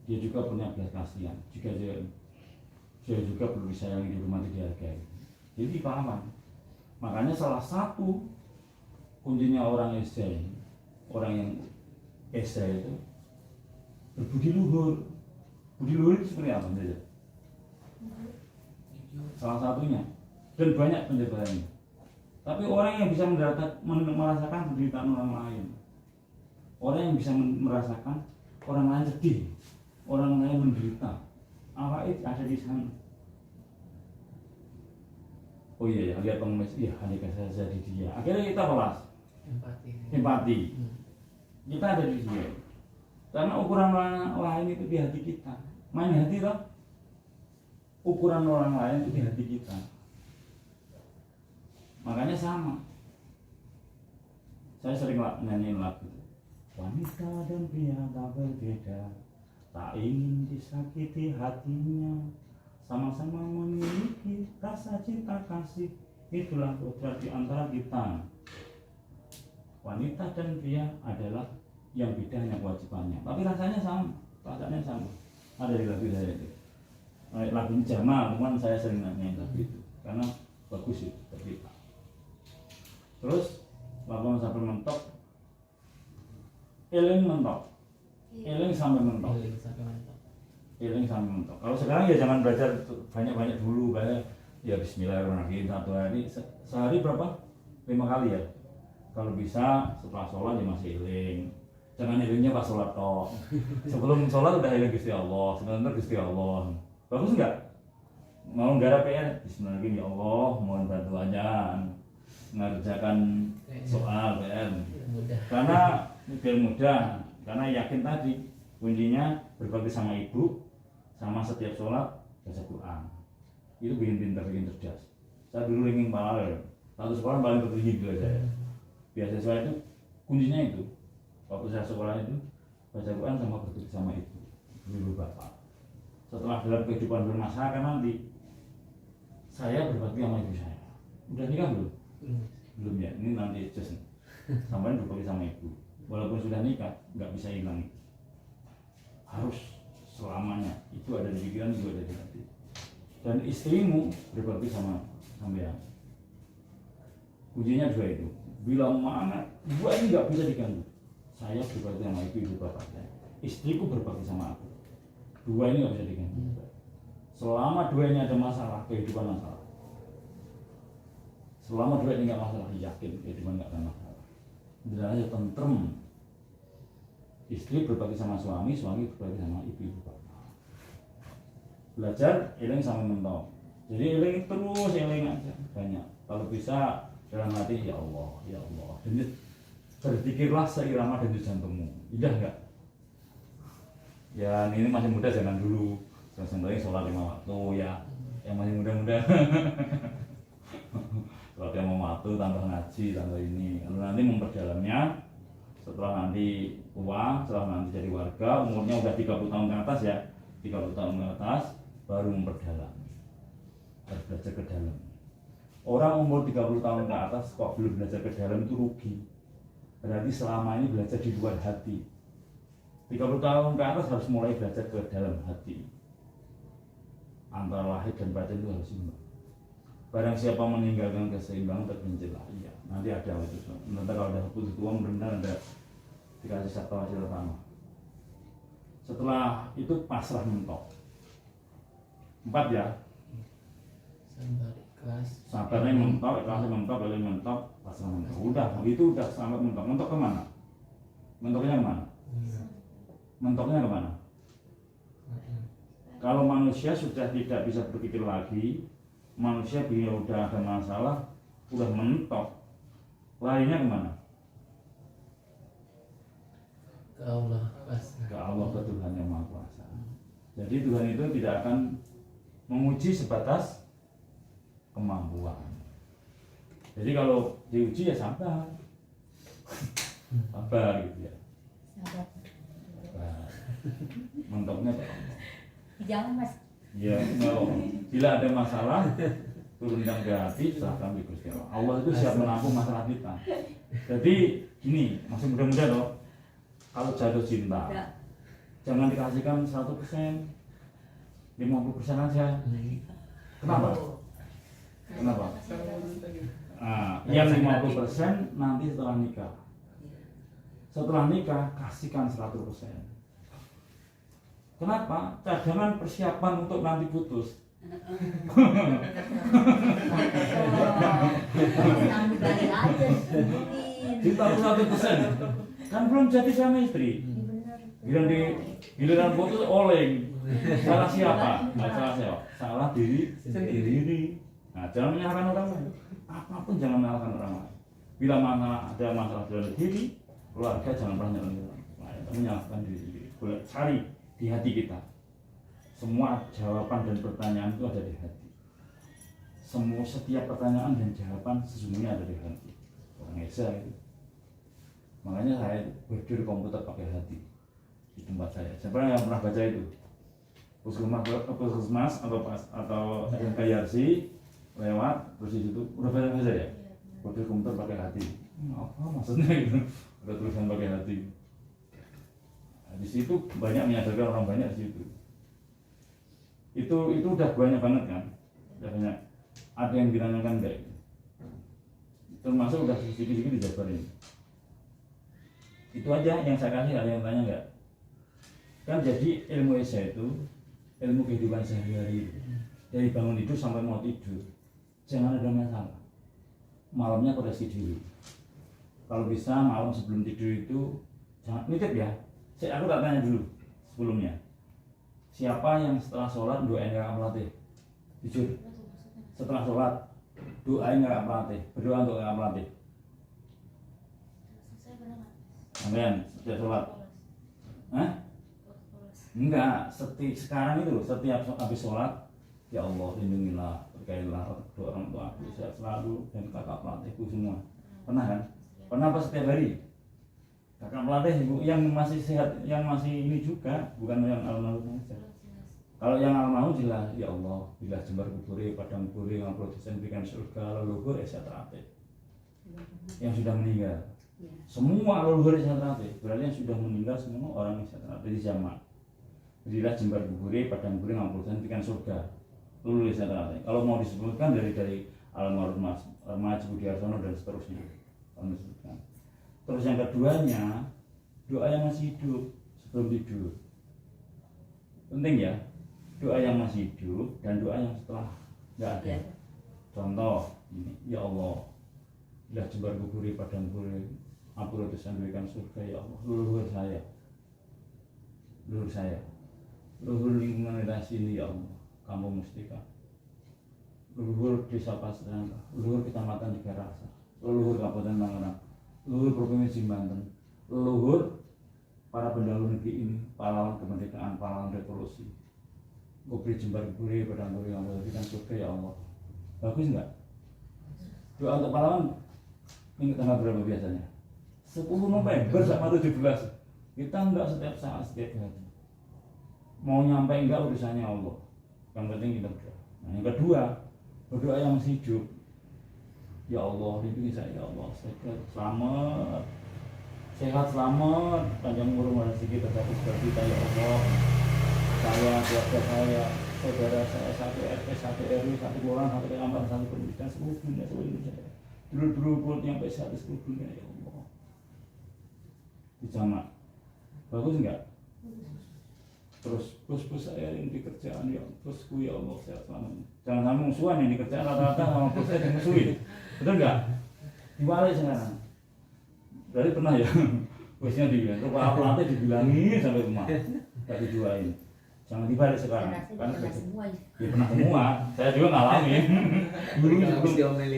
Dia juga punya belas kasihan. Juga dia juga perlu disayangi, dihormati, dihargai. Jadi pahlawan. Makanya salah satu kuncinya orang Esa, orang yang Esa itu berbudi luhur. Budi luhur itu seperti apa? Salah satunya, dan banyak penjabarannya. Tapi orang yang bisa merasakan penderitaan orang lain, orang yang bisa merasakan orang lain sedih, orang lain menderita, apa itu ada di sana. Oh iya ya, lihat pengemis, iya andai kata saya jadi dia. Akhirnya kita balas empati. Kita ada di dia. Karena ukuran orang lain itu di hati kita. Main hati toh. Ukuran orang lain itu di hati kita. Makanya sama. Saya sering nyanyiin lagu. Wanita dan pria tak berbeda, tak ingin disakiti hatinya, sama-sama memiliki rasa cinta kasih. Itulah kodrat di antara kita. Wanita dan pria adalah yang beda hanya kewajibannya, tapi rasanya sama, perasaannya sama. Ada di lagu saya itu. lagu ini Jamal, cuman saya sering nanya itu karena bagus itu seperti itu. Terus waktu sampai mentok, eling mentok, eling sampai mentok, Healing sampai mantap. eling sampai mentok. Kalau sekarang ya jangan belajar banyak-banyak dulu, kayak ya Bismillahirrahmanirrahim satu hari sehari berapa? 5 kali ya. Kalau bisa setelah sholat ya masih eling. Jangan elingnya pas sholat toh. Sebelum sholat udah eling Gusti Allah, sebentar Gusti Allah. Bagus enggak? Mau nggarap PR, Bismillahirrahmanirrahim ya Allah, mohon bantuannya mengerjakan soal PR. Mudah. Karena biar mudah, karena yakin tadi kuncinya berbakti sama ibu, sama setiap sholat baca Quran. Itu bikin pintar, bikin cerdas. Saya dulu ingin paralel, satu sekolah paling tertinggi juga saya. Beasiswa itu kuncinya itu. Waktu saya sekolah itu baca Quran sama berbakti sama ibu, dulu bapak. Setelah dalam kehidupan bermasyarakat nanti saya berbakti sama ibu saya. Udah nikah belum? Belum ya, ini nanti just sampai berbakti sama ibu. Walaupun sudah nikah, nggak bisa hilang. Harus selamanya itu ada di pikiran, itu ada di hati. Dan istrimu berbakti sama sampean. Kuncinya dua itu. Bila mana dua ini nggak bisa diganggu. Saya berbakti sama ibu bapak saya. Istriku berbakti sama aku. Dua ini nggak bisa diganggu. Selama dua ini ada masalah, kehidupan masalah. Selama dua ini nggak masalah, yakin kehidupan nggak ada masalah. Benar aja tentrem. Istri berbakti sama suami, suami berbakti sama ibu bapak. Belajar eling sama mentok. Jadi eling terus, eling aja banyak. Kalau bisa dalam hati ya Allah, ya Allah. Dan berpikirlah seirama dan jantungmu. Indah nggak? Ya ini masih muda jangan dulu. Sebenarnya sholat 5 waktu ya. Yang masih muda-muda. Sholat 5 waktu tambah ngaji, tambah ini. Kalau nanti memperdalamnya setelah nanti tua, setelah nanti jadi warga, umurnya udah 30 tahun ke atas ya, 30 tahun ke atas baru memperdalam, harus belajar ke dalam. Orang umur 30 tahun ke atas kok belum belajar ke dalam itu rugi. Berarti selama ini belajar di luar hati. 30 tahun ke atas harus mulai belajar ke dalam hati. Antara lahir dan batin itu harus seimbang. Barang siapa meninggalkan keseimbangan terpencillah. Iya, nanti ada itu. Nanti kalau udah putus tua mudah-mudahan ada dikasih satu hasil pertama. Setelah itu pasrah mentok. 4 ya. Sabar ikhlas. Sabarnya mentok, ikhlasnya mentok, lalu mentok, pasrah mentok. Udah, itu udah sangat mentok. Mentok kemana? Mentoknya kemana? Mentoknya kemana? Kalau manusia sudah tidak bisa berpikir lagi, manusia bila udah ada masalah, udah mentok, larinya kemana? Ke Allah pas. Ke Allah, ke Tuhan yang Maha Kuasa. Jadi Tuhan itu tidak akan menguji sebatas kemampuan. Jadi kalau diuji ya sabar, sabar gitu ya. Sabar. Sabar. Mentoknya ke Allah. Jangan mas. Ya, kalau bila ada masalah turunkan ke hati, serahkan ke Gusti Allah. Allah itu siap menampung masalah kita. Jadi gini, masih muda-muda loh. Kalau jatuh cinta, jangan dikasihkan 100%, 50% aja. Kenapa? Kenapa? Nah, yang 50% nanti setelah nikah. Setelah nikah kasihkan 100%. Kenapa? Cadangan persiapan untuk nanti putus. Sambut balik aja. Ditaruh 100%. Kan belum jadi sama istri. Giliran putus oleng. Salah siapa? Nggak salah siapa? Salah diri sendiri. Nah, jangan menyalahkan orang lain. Apapun jangan menyalahkan orang lain. Bila ada masalah dalam diri, keluarga jangan pernah menyalahkan orang lain. Menyalahkan diri sendiri. Boleh cari di hati kita. Semua jawaban dan pertanyaan itu ada di hati. Setiap pertanyaan dan jawaban sesungguhnya ada di hati. Orang Esa itu. Makanya saya berdiri komputer pakai hati di tempat saya. Siapa yang pernah baca itu? Puskesmas atau SMK lewat terus di situ udah baca ya? Berdiri komputer pakai hati. Apa maksudnya itu? Udah tulisan pakai hati. Nah, di situ banyak menyadarkan orang banyak di situ. Itu udah banyak banget kan, udah banyak. Ada yang ditanyakan enggak? Termasuk udah sedikit-sedikit dijabarin. Itu aja yang saya kasih, ada yang tanya enggak? Kan jadi ilmu Isya itu ilmu kehidupan sehari-hari itu. Dari bangun tidur sampai mau tidur, jangan ada masalah. Malamnya koreksi diri. Kalau bisa malam sebelum tidur itu jangan nitip ya. Aku tak tanya dulu sebelumnya. Siapa yang setelah sholat doain kakak pelatih? Jujur. Setelah sholat doain kakak pelatih, berdoa untuk kakak pelatih. Amin. Setiap sholat. Hah? Enggak. Sekarang itu setiap habis sholat, ya Allah lindungilah, berkailah doa orang tua aku sehat selalu dan kakak pelatihku semua. Pernah kan? Pernah apa setiap hari? Kakak pelatih ibu yang masih sehat, yang masih ini juga, bukan yang almarhum saja. Kalau yang almarhum jelas, ya Allah, bila jembar kuburi, padang kuburi, ngampur dosen berikan surga, leluhur sehat terakhir. Yang sudah meninggal, semua leluhur sehat terakhir, berarti yang sudah meninggal semua orang yang sehat terakhir di zaman. Jadilah jembar kuburi, padang kuburi, ngampur dosen berikan surga, leluhur sehat terakhir. Kalau mau disebutkan dari almarhum Mas Budi Arsono dan seterusnya, kami sebutkan. Terus yang keduanya, doa yang masih hidup sebelum tidur. Penting ya, doa yang masih hidup dan doa yang setelah nggak ada. Contoh ini, ya Allah, bila jembar kuburi, padang kuburi, ampun dosa berikan surga, ya Allah, leluhur saya, leluhur lingkungan daerah sini, ya Allah, kampung Mustika, leluhur desa Pasrangka, leluhur kecamatan Tiga Rasa, leluhur Kabupaten Tangerang, leluhur Provinsi Banten, leluhur para pendahulu negeri ini, pahlawan kemerdekaan, pahlawan revolusi. Kubri jembar kuburi, padang kuburi, yang berikan surga, ya Allah. Bagus enggak? Doa untuk pahlawan minggu tanggal berapa biasanya? 10 November sama 17. Kita enggak setiap saat, setiap hari. Mau nyampe enggak urusannya Allah. Yang penting kita berdoa. Nah, yang kedua, berdoa yang masih hidup. Ya Allah, lindungi saya, ya Allah, selamat, sehat, selamat, panjang umur rezeki tercapai seperti kita, ya Allah. Saya, keluarga saya, saudara saya, satu RT, satu RW, satu kelurahan, satu kecamatan, satu pendidikan, seluruh dunia, seluruh Indonesia. Dulu yang sampai saat seluruh dunia, ya Allah. Dijamak. Bagus enggak? Terus bos saya yang di kerjaan, ya bosku, ya Allah, sehat selamat. Jangan sampai musuhan yang di kerjaan, rata-rata sama bos saya dimusuhin. Betul enggak? Dibalik sekarang. Berarti pernah ya? Bosnya dibilang, terus Pak pelatih dibilangin sampai rumah, gak dijualin. Jangan dibalik sekarang. Kan pernah semua ya. Ya pernah semua. Saya juga ngalamin. Dulu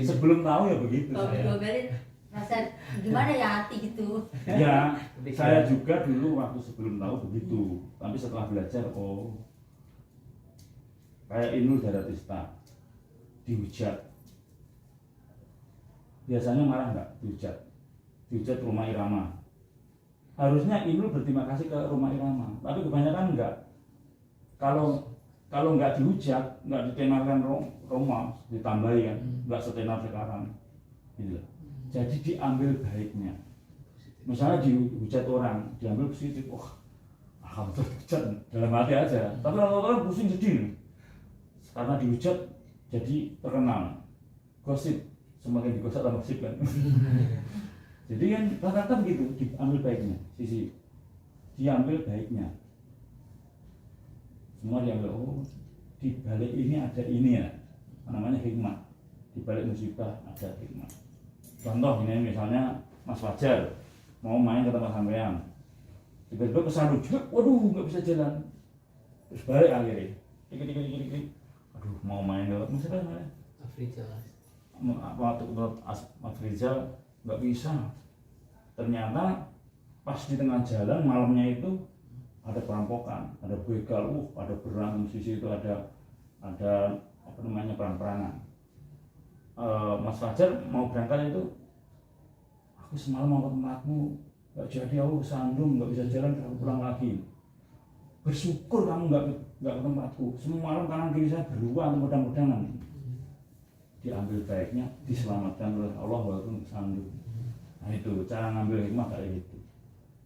sebelum tahu ya begitu. Kalau diomelin rasa gimana ya hati gitu. Ya, saya juga dulu waktu sebelum tahu begitu. Tapi setelah belajar, oh, kayak Inul Daratista dihujat. Biasanya marah nggak dihujat? Dihujat rumah irama. Harusnya Inul berterima kasih ke rumah irama, tapi kebanyakan enggak. Kalau nggak dihujat, nggak ditenarkan rumah, ditambahi kan, nggak setenar sekarang. Gitu. Jadi diambil baiknya. Misalnya dihujat orang, diambil positif. Wah, alhamdulillah dihujat dalam hati aja. Tapi orang pusing sedih. Karena dihujat jadi terkenal. Gosip, semakin digosip tambah gosip kan. Jadi kan rata-rata begitu, diambil baiknya, diambil baiknya. Semua diambil, oh di balik ini ada ini ya, namanya hikmah. Di balik musibah ada hikmah. Contoh ini misalnya Mas Fajar mau main ke tempat sampean, tiba-tiba kesandung juga, waduh nggak bisa jalan, terus balik akhirnya, dikit, aduh mau main lewat musibah mana? Afrizal. Waktu Mas Rizal nggak bisa. Ternyata pas di tengah jalan malamnya itu ada perampokan, ada begal, ada berantem sisi itu ada apa namanya perang-perangan. Mas Fajar mau berangkat itu, aku semalam mau ke tempatmu, nggak jadi, aku kesandung, nggak bisa jalan, aku pulang lagi. Bersyukur kamu nggak ke tempatku. Semalam kanan kiri saya beruang, mudah-mudahan diambil baiknya, diselamatkan oleh Allah walaupun kesandung. Nah itu cara ngambil hikmah kayak gitu.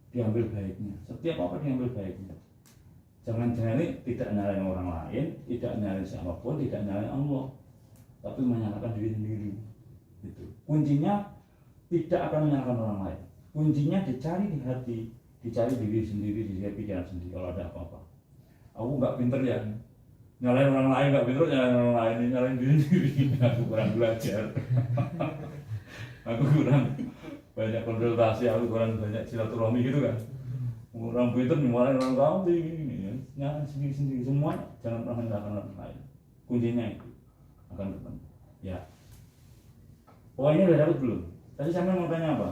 Diambil baiknya. Setiap apa diambil baiknya. Jangan-jangan ini tidak nyalain orang lain, tidak nyalain siapapun, tidak nyalain Allah, tapi menyalahkan diri sendiri. Itu kuncinya, tidak akan menyalahkan orang lain. Kuncinya dicari di hati, dicari diri sendiri, dicari pikiran sendiri. Kalau ada apa-apa, aku nggak pinter ya, nyalain orang lain nggak pinter, nyalain orang lain, nyalain diri sendiri. Aku kurang belajar, aku kurang banyak konsultasi, aku kurang banyak silaturahmi gitu kan. Orang pinter nyalain orang kamu gini, nyalain sendiri-sendiri. Semua jangan pernah menyalahkan orang lain. Kuncinya itu akan ketemu. Ya. Pokoknya udah dapat belum? Tadi sampai mau tanya apa?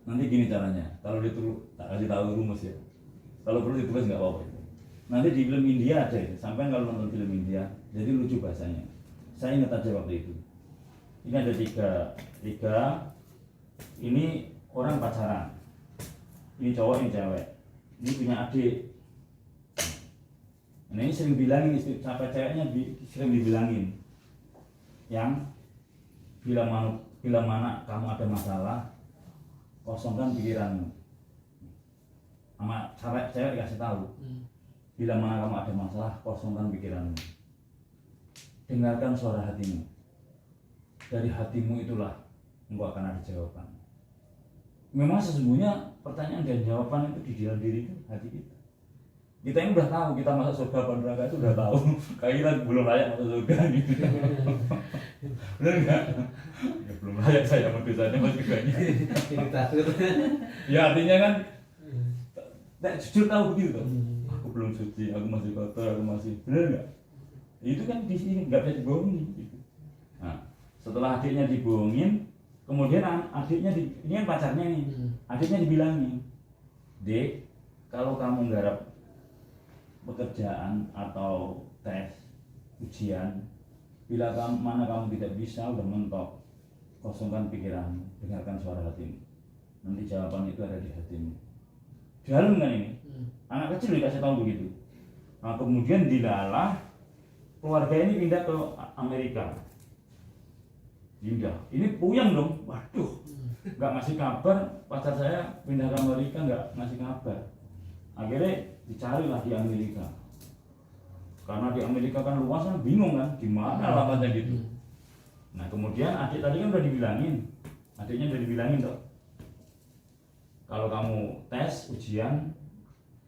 Nanti gini caranya, kalau ditulis, tak kasih tahu rumus ya. Kalau perlu ditulis nggak apa-apa itu. Nanti di film India ada ya, sampai kalau nonton film India, jadi lucu bahasanya. Saya ingat aja waktu itu. Ini ada tiga, ini orang pacaran. Ini cowok, ini cewek. Ini punya adik. Nah ini sering bilangin istri, sampai ceweknya sering dibilangin, yang bila mana kamu ada masalah, kosongkan pikiranmu. Sama cewek dikasih tahu, bila mana kamu ada masalah, kosongkan pikiranmu. Dengarkan suara hatimu. Dari hatimu itulah engkau akan ada jawaban. Memang sesungguhnya pertanyaan dan jawaban itu di dalam diri itu, hati kita. Kita ini udah tahu kita masuk surga apa neraka itu udah tahu. Kayak kita belum layak masuk surga gitu. Benar nggak? Ya, belum layak saya sama dosanya masuk surganya. Ini takut. Ya artinya kan, jujur tahu begitu toh. Aku belum suci, aku masih kotor, aku masih, benar nggak? Itu kan di sini nggak bisa dibohongi. Gitu. Nah, setelah adiknya dibohongin, kemudian adiknya ini kan pacarnya nih, adiknya dibilangin, Dek, kalau kamu nggarap pekerjaan atau tes ujian, bila mana kamu tidak bisa, udah mentok, kosongkan pikiranmu, dengarkan suara hatimu. Nanti jawaban itu ada di hatimu. Dalam kan ini, anak kecil dikasih tahu begitu. Nah, kemudian dilalah keluarga ini pindah ke Amerika. Pindah, ini puyeng dong, waduh, nggak ngasih kabar, pacar saya pindah ke Amerika nggak ngasih kabar. Akhirnya dicarilah di Amerika, karena di Amerika kan luas kan, bingung kan, gimana alamatnya gitu. Nah kemudian adik tadi kan udah dibilangin, adiknya udah dibilangin toh, kalau kamu tes ujian,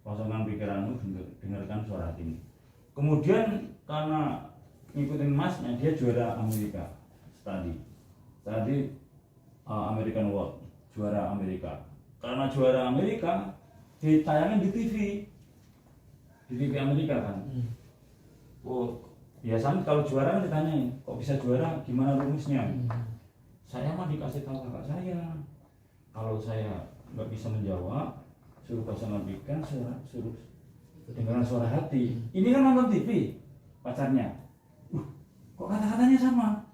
kosongkan pikiranmu, dengarkan suara hatimu. Kemudian karena ngikutin masnya, dia juara Amerika. Tadi American World, juara Amerika. Karena juara Amerika ditayangin di TV Amerika kan. Oh, biasanya kalau juara kan ditanyain, kok bisa juara, gimana rumusnya? Saya mah dikasih tahu kakak saya, kalau saya nggak bisa menjawab, suruh kosongkan pikiran, suruh dengarkan suara hati. Ini kan nonton TV pacarnya, kok kata-katanya sama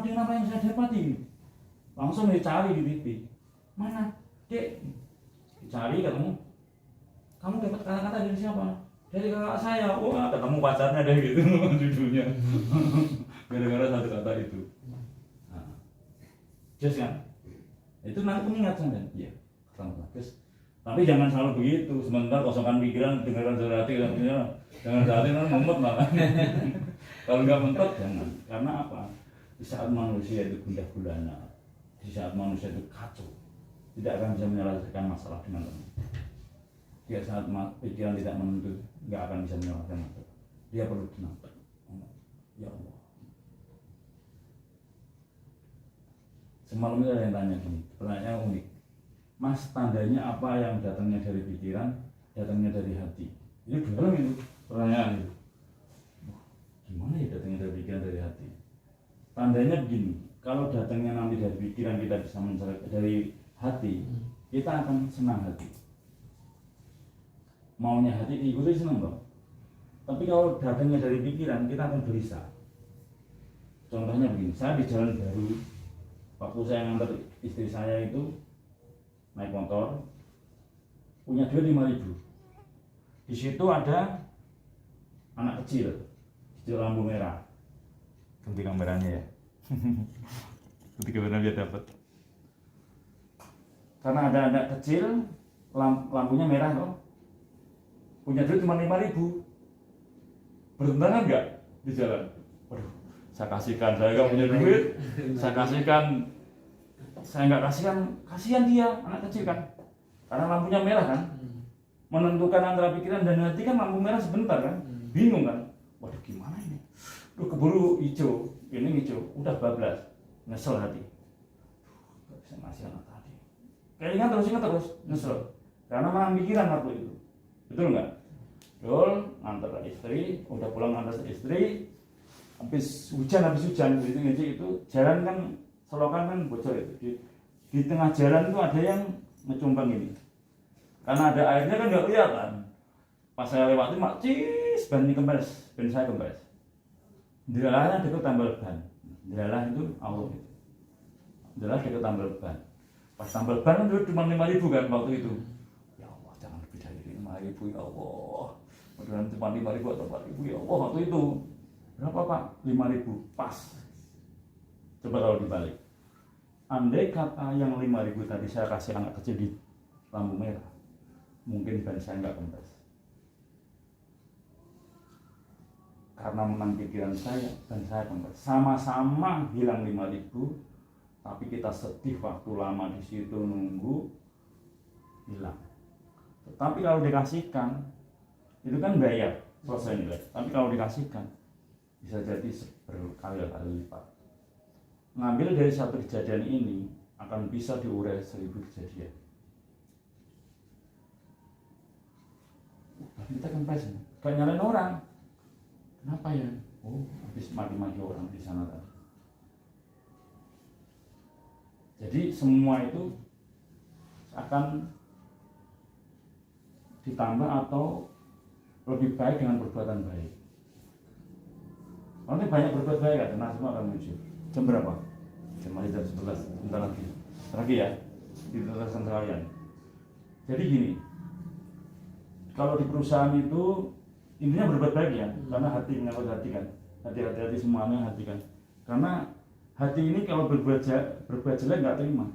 dengan apa yang saya dapati. Langsung dicari di TV, mana Dek, dicari ketemu, kamu dapat kata-kata dari siapa? Dari kakak saya. Oh, ketemu pacarnya deh gitu judulnya. Gara-gara satu kata itu. Nah, just kan, itu nanti pengingat kan? Iya, ketemu bagus. Tapi jangan selalu begitu. Sebentar kosongkan pikiran, dengarkan suara hati, jangan hati kan mumet malah. Kalau nggak mentok jangan. Karena apa? Di saat manusia itu gundah gulana, di saat manusia itu kacau, tidak akan bisa menyelesaikan masalah dengan tenang. Di saat pikiran tidak menentu, nggak akan bisa menyelesaikan masalah. Dia perlu tenang. Ya Allah. Semalam itu ada yang tanya gini, pertanyaan unik. Mas, tandanya apa yang datangnya dari pikiran, datangnya dari hati? Itu dalam itu pertanyaan itu. Gimana ya datangnya dari pikiran, dari hati? Tandanya begini, kalau datangnya nanti dari pikiran, kita bisa mencari dari hati, kita akan senang hati. Maunya hati diikuti senang dong. Tapi kalau datangnya dari pikiran, kita akan gelisah. Contohnya begini, saya di jalan baru, waktu saya ngantar istri saya itu naik motor, punya duit 5.000. Di situ ada anak kecil, hijau lampu merah. Ganti kameranya ya. Ganti kameranya biar dapat. karena ada anak kecil lampunya merah kok, punya duit cuma 5.000, bertentangan nggak di jalan? Waduh, saya kasihkan, saya nggak punya duit, saya kasihkan, saya nggak kasihkan, kasihan dia anak kecil kan, karena lampunya merah kan, menentukan antara pikiran dan hati kan lampu merah sebentar kan, bingung kan, waduh gimana ini, keburu hijau, ini hijau, udah bablas, nyesel hati, nggak bisa ngasih anak tadi, kayak ingat terus, nyesel, karena malah pikiran waktu itu, betul nggak? Betul, ngantar istri, udah pulang ngantar istri, habis hujan itu jalan kan selokan kan bocor itu, di tengah jalan itu ada yang ngecumbang ini, karena ada airnya kan nggak kelihatan, pas saya lewatin mak cis ban saya kempes, dilalahnya deket tambal ban, dilalah itu Allah itu, dilalah deket tambal ban, pas tambal ban kan cuma 5.000 kan waktu itu, ya Allah jangan lebih dari 5.000 ya Allah, mudah-mudahan cuma 5.000 atau 4.000 ya Allah waktu itu, berapa Pak? 5.000 pas, coba kalau dibalik, andai kata yang 5.000 tadi saya kasih anak kecil di lampu merah, mungkin ban saya nggak kempes. Karena menang pikiran saya dan saya kempes. Sama-sama hilang 5.000, tapi kita sedih waktu lama di situ nunggu hilang. Tetapi kalau dikasihkan, itu kan bayar selesai nilai. Tapi kalau dikasihkan, bisa jadi berkali-kali lipat. Ngambil dari satu kejadian ini akan bisa diurai 1.000 kejadian. Kita kempes, gak nyalain orang. Kenapa ya? Oh, habis mati-mati orang di sana tadi. Jadi semua itu akan ditambah atau lebih baik dengan perbuatan baik. Nanti banyak berbuat baik kan, nah semua akan muncul. Jam berapa? Jam 11, bentar lagi ya, di tatasan kalian. Jadi gini, kalau di perusahaan itu intinya berbuat baik ya, karena hati menyangkut hati kan, hati semuanya hati kan, karena hati ini kalau berbuat jelek nggak terima,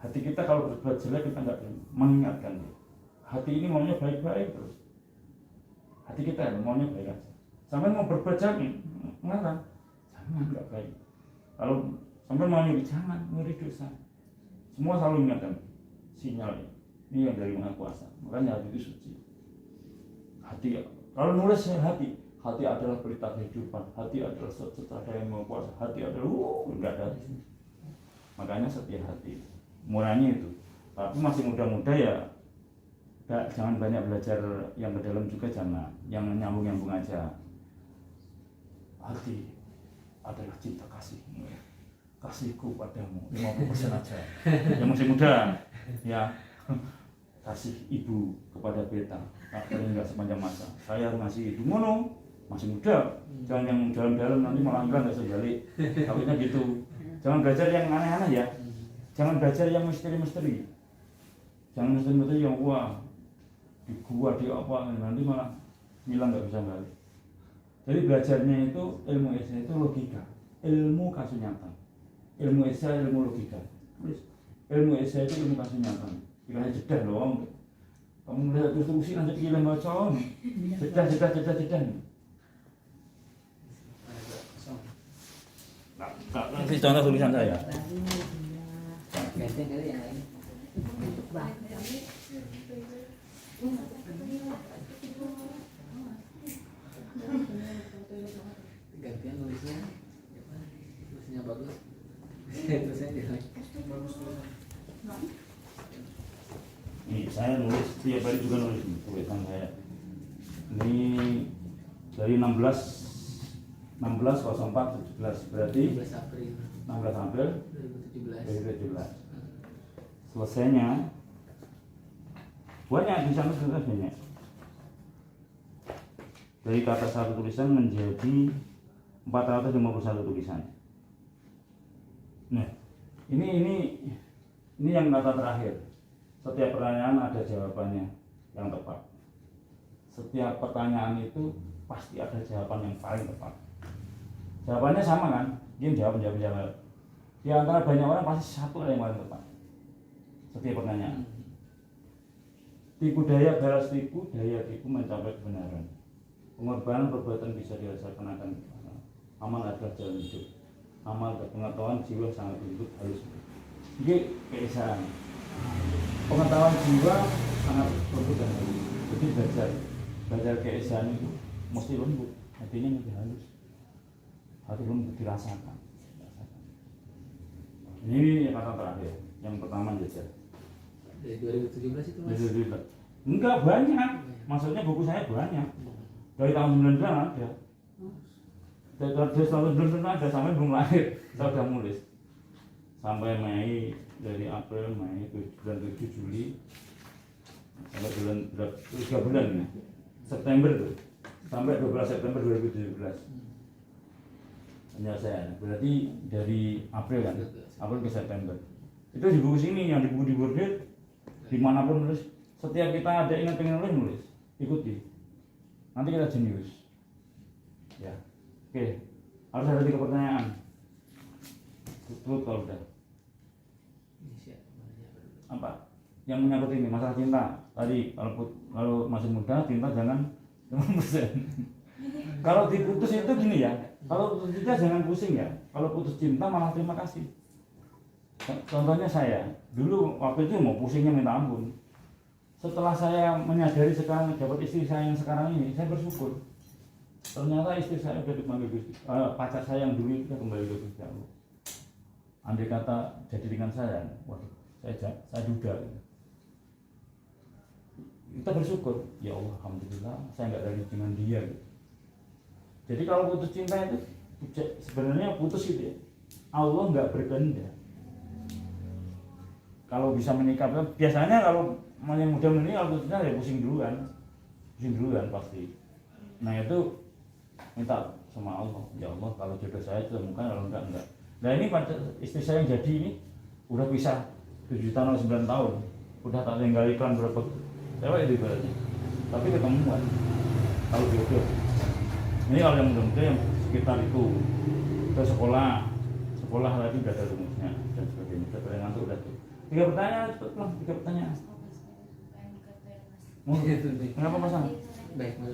hati kita kalau berbuat jelek kita nggak terima, mengingatkan dia, hati ini maunya baik-baik terus, hati kita maunya baik aja, sampai mau berbuat jelek ngarang, jangan nggak baik, kalau sampai mau nyuri jangan, nyuri dosa, semua selalu ingatkan sinyal ini yang dari Maha Kuasa, makanya hati itu suci. Hati, kalau nulis hati adalah berita kehidupan, hati adalah sejahtera yang Maha Kuasa, hati adalah enggak ada di sini. Makanya setia hati, murahnya itu. Tapi masih muda-muda ya, jangan banyak belajar yang ke dalam juga jangan, yang nyambung aja. Hati adalah cinta kasihmu, kasihku padamu 50% aja. Yang masih muda, ya. Kasih ibu kepada beta, akhirnya nggak sepanjang masa. Saya harus ngasih ibu mono, masih muda. Jangan yang dalam-dalam nanti malah nggak bisa balik. Takutnya gitu. Jangan belajar yang aneh-aneh ya. Jangan belajar yang misteri-misteri. Jangan misteri-misteri yang wah di gua di apa nanti malah hilang nggak bisa balik. Jadi belajarnya itu ilmu esai itu logika, ilmu kasus nyata. Ilmu esai ilmu logika. Terus ilmu esai itu ilmu kasus nyata. Kiranya jedah dong. Kamu lihat instruksi nanti pilih baca. Jedah. Kasih contoh tulisan saya. Ganti kali yang lain. Gantian nulisnya. Tulisnya bagus. Tulisnya jelek. Bagus tulisan. Nih, saya nulis tiap hari juga nulis tulisan saya. Ini dari 16/04/17 berarti 16 April 2017. Selesainya banyak di sana banyak. Dari kata satu tulisan menjadi 451 tulisan. Nah, ini yang kata terakhir. Setiap pertanyaan ada jawabannya yang tepat. Setiap pertanyaan itu pasti ada jawaban yang paling tepat. Jawabannya sama kan? Dia jawab. Di antara banyak orang pasti satu yang paling tepat. setiap pertanyaan. Tipu daya balas tipu, daya tipu mencapai kebenaran. Pengorbanan perbuatan bisa dirasakan akan amal adalah jalan hidup. Amal dan pengetahuan jiwa sangat lembut halus. Ini keesaan. Pengetahuan jiwa sangat lembut dan halus. Jadi belajar keesaan itu mesti lembut, hatinya lebih halus. Hati lembut dirasakan. Ini kata terakhir, yang pertama jajar. Dari 2017 itu mas. Enggak banyak, maksudnya buku saya banyak. Dari tahun 99 ada. Dari tahun 99 ada sampai belum lahir, saya sudah nulis. Sampai Mei, dari April, Mei, bulan 7 Juli, sampai bulan 3 bulan ya. September tuh, sampai 12 September 2017. Penyelesaian, berarti dari April kan, April ke September. Itu di buku sini, yang di buku di bordir, dimanapun nulis. Setiap kita ada ingat pengen nulis, ikuti. Nanti kita jenius. Ya, oke. Harus ada 3 pertanyaan. Tutup kalau udah. Apa? Yang menyangkut ini masalah cinta. Tadi kalau masih muda cinta jangan 5%. Kalau diputus itu gini ya. Kalau putus cinta jangan pusing ya. Kalau putus cinta malah terima kasih. Contohnya saya, dulu waktu itu mau pusingnya minta ampun. Setelah saya menyadari sekarang dapat istri saya yang sekarang ini, saya bersyukur. Ternyata istri saya sudah dipanggil Gusti. Pacar saya yang dulu itu sudah kembali ke Gusti Allah. Andai kata jadi dengan saya, waduh, saya duda. Kita bersyukur, ya Allah, alhamdulillah, saya nggak dari dengan dia. Jadi kalau putus cinta itu sebenarnya putus itu ya, Allah nggak berkehendak. Kalau bisa menyikapi, biasanya kalau yang muda ini kalau putus cinta ya pusing duluan pasti. Nah itu minta sama Allah, ya Allah kalau jodoh saya temukan, kalau enggak. Nah ini pada istri saya yang jadi ini udah pisah 7 tahun atau 9 tahun, udah tak tinggal iklan berapa cewek itu ibaratnya, tapi ketemuan kalau jodoh. Ini kalau yang muda-muda yang sekitar itu ke sekolah lagi udah ada rumusnya dan sebagainya. Udah pada ngantuk udah tuh. 3 pertanyaan cepet lah, 3 pertanyaan. Kenapa pasang? Baik, mas.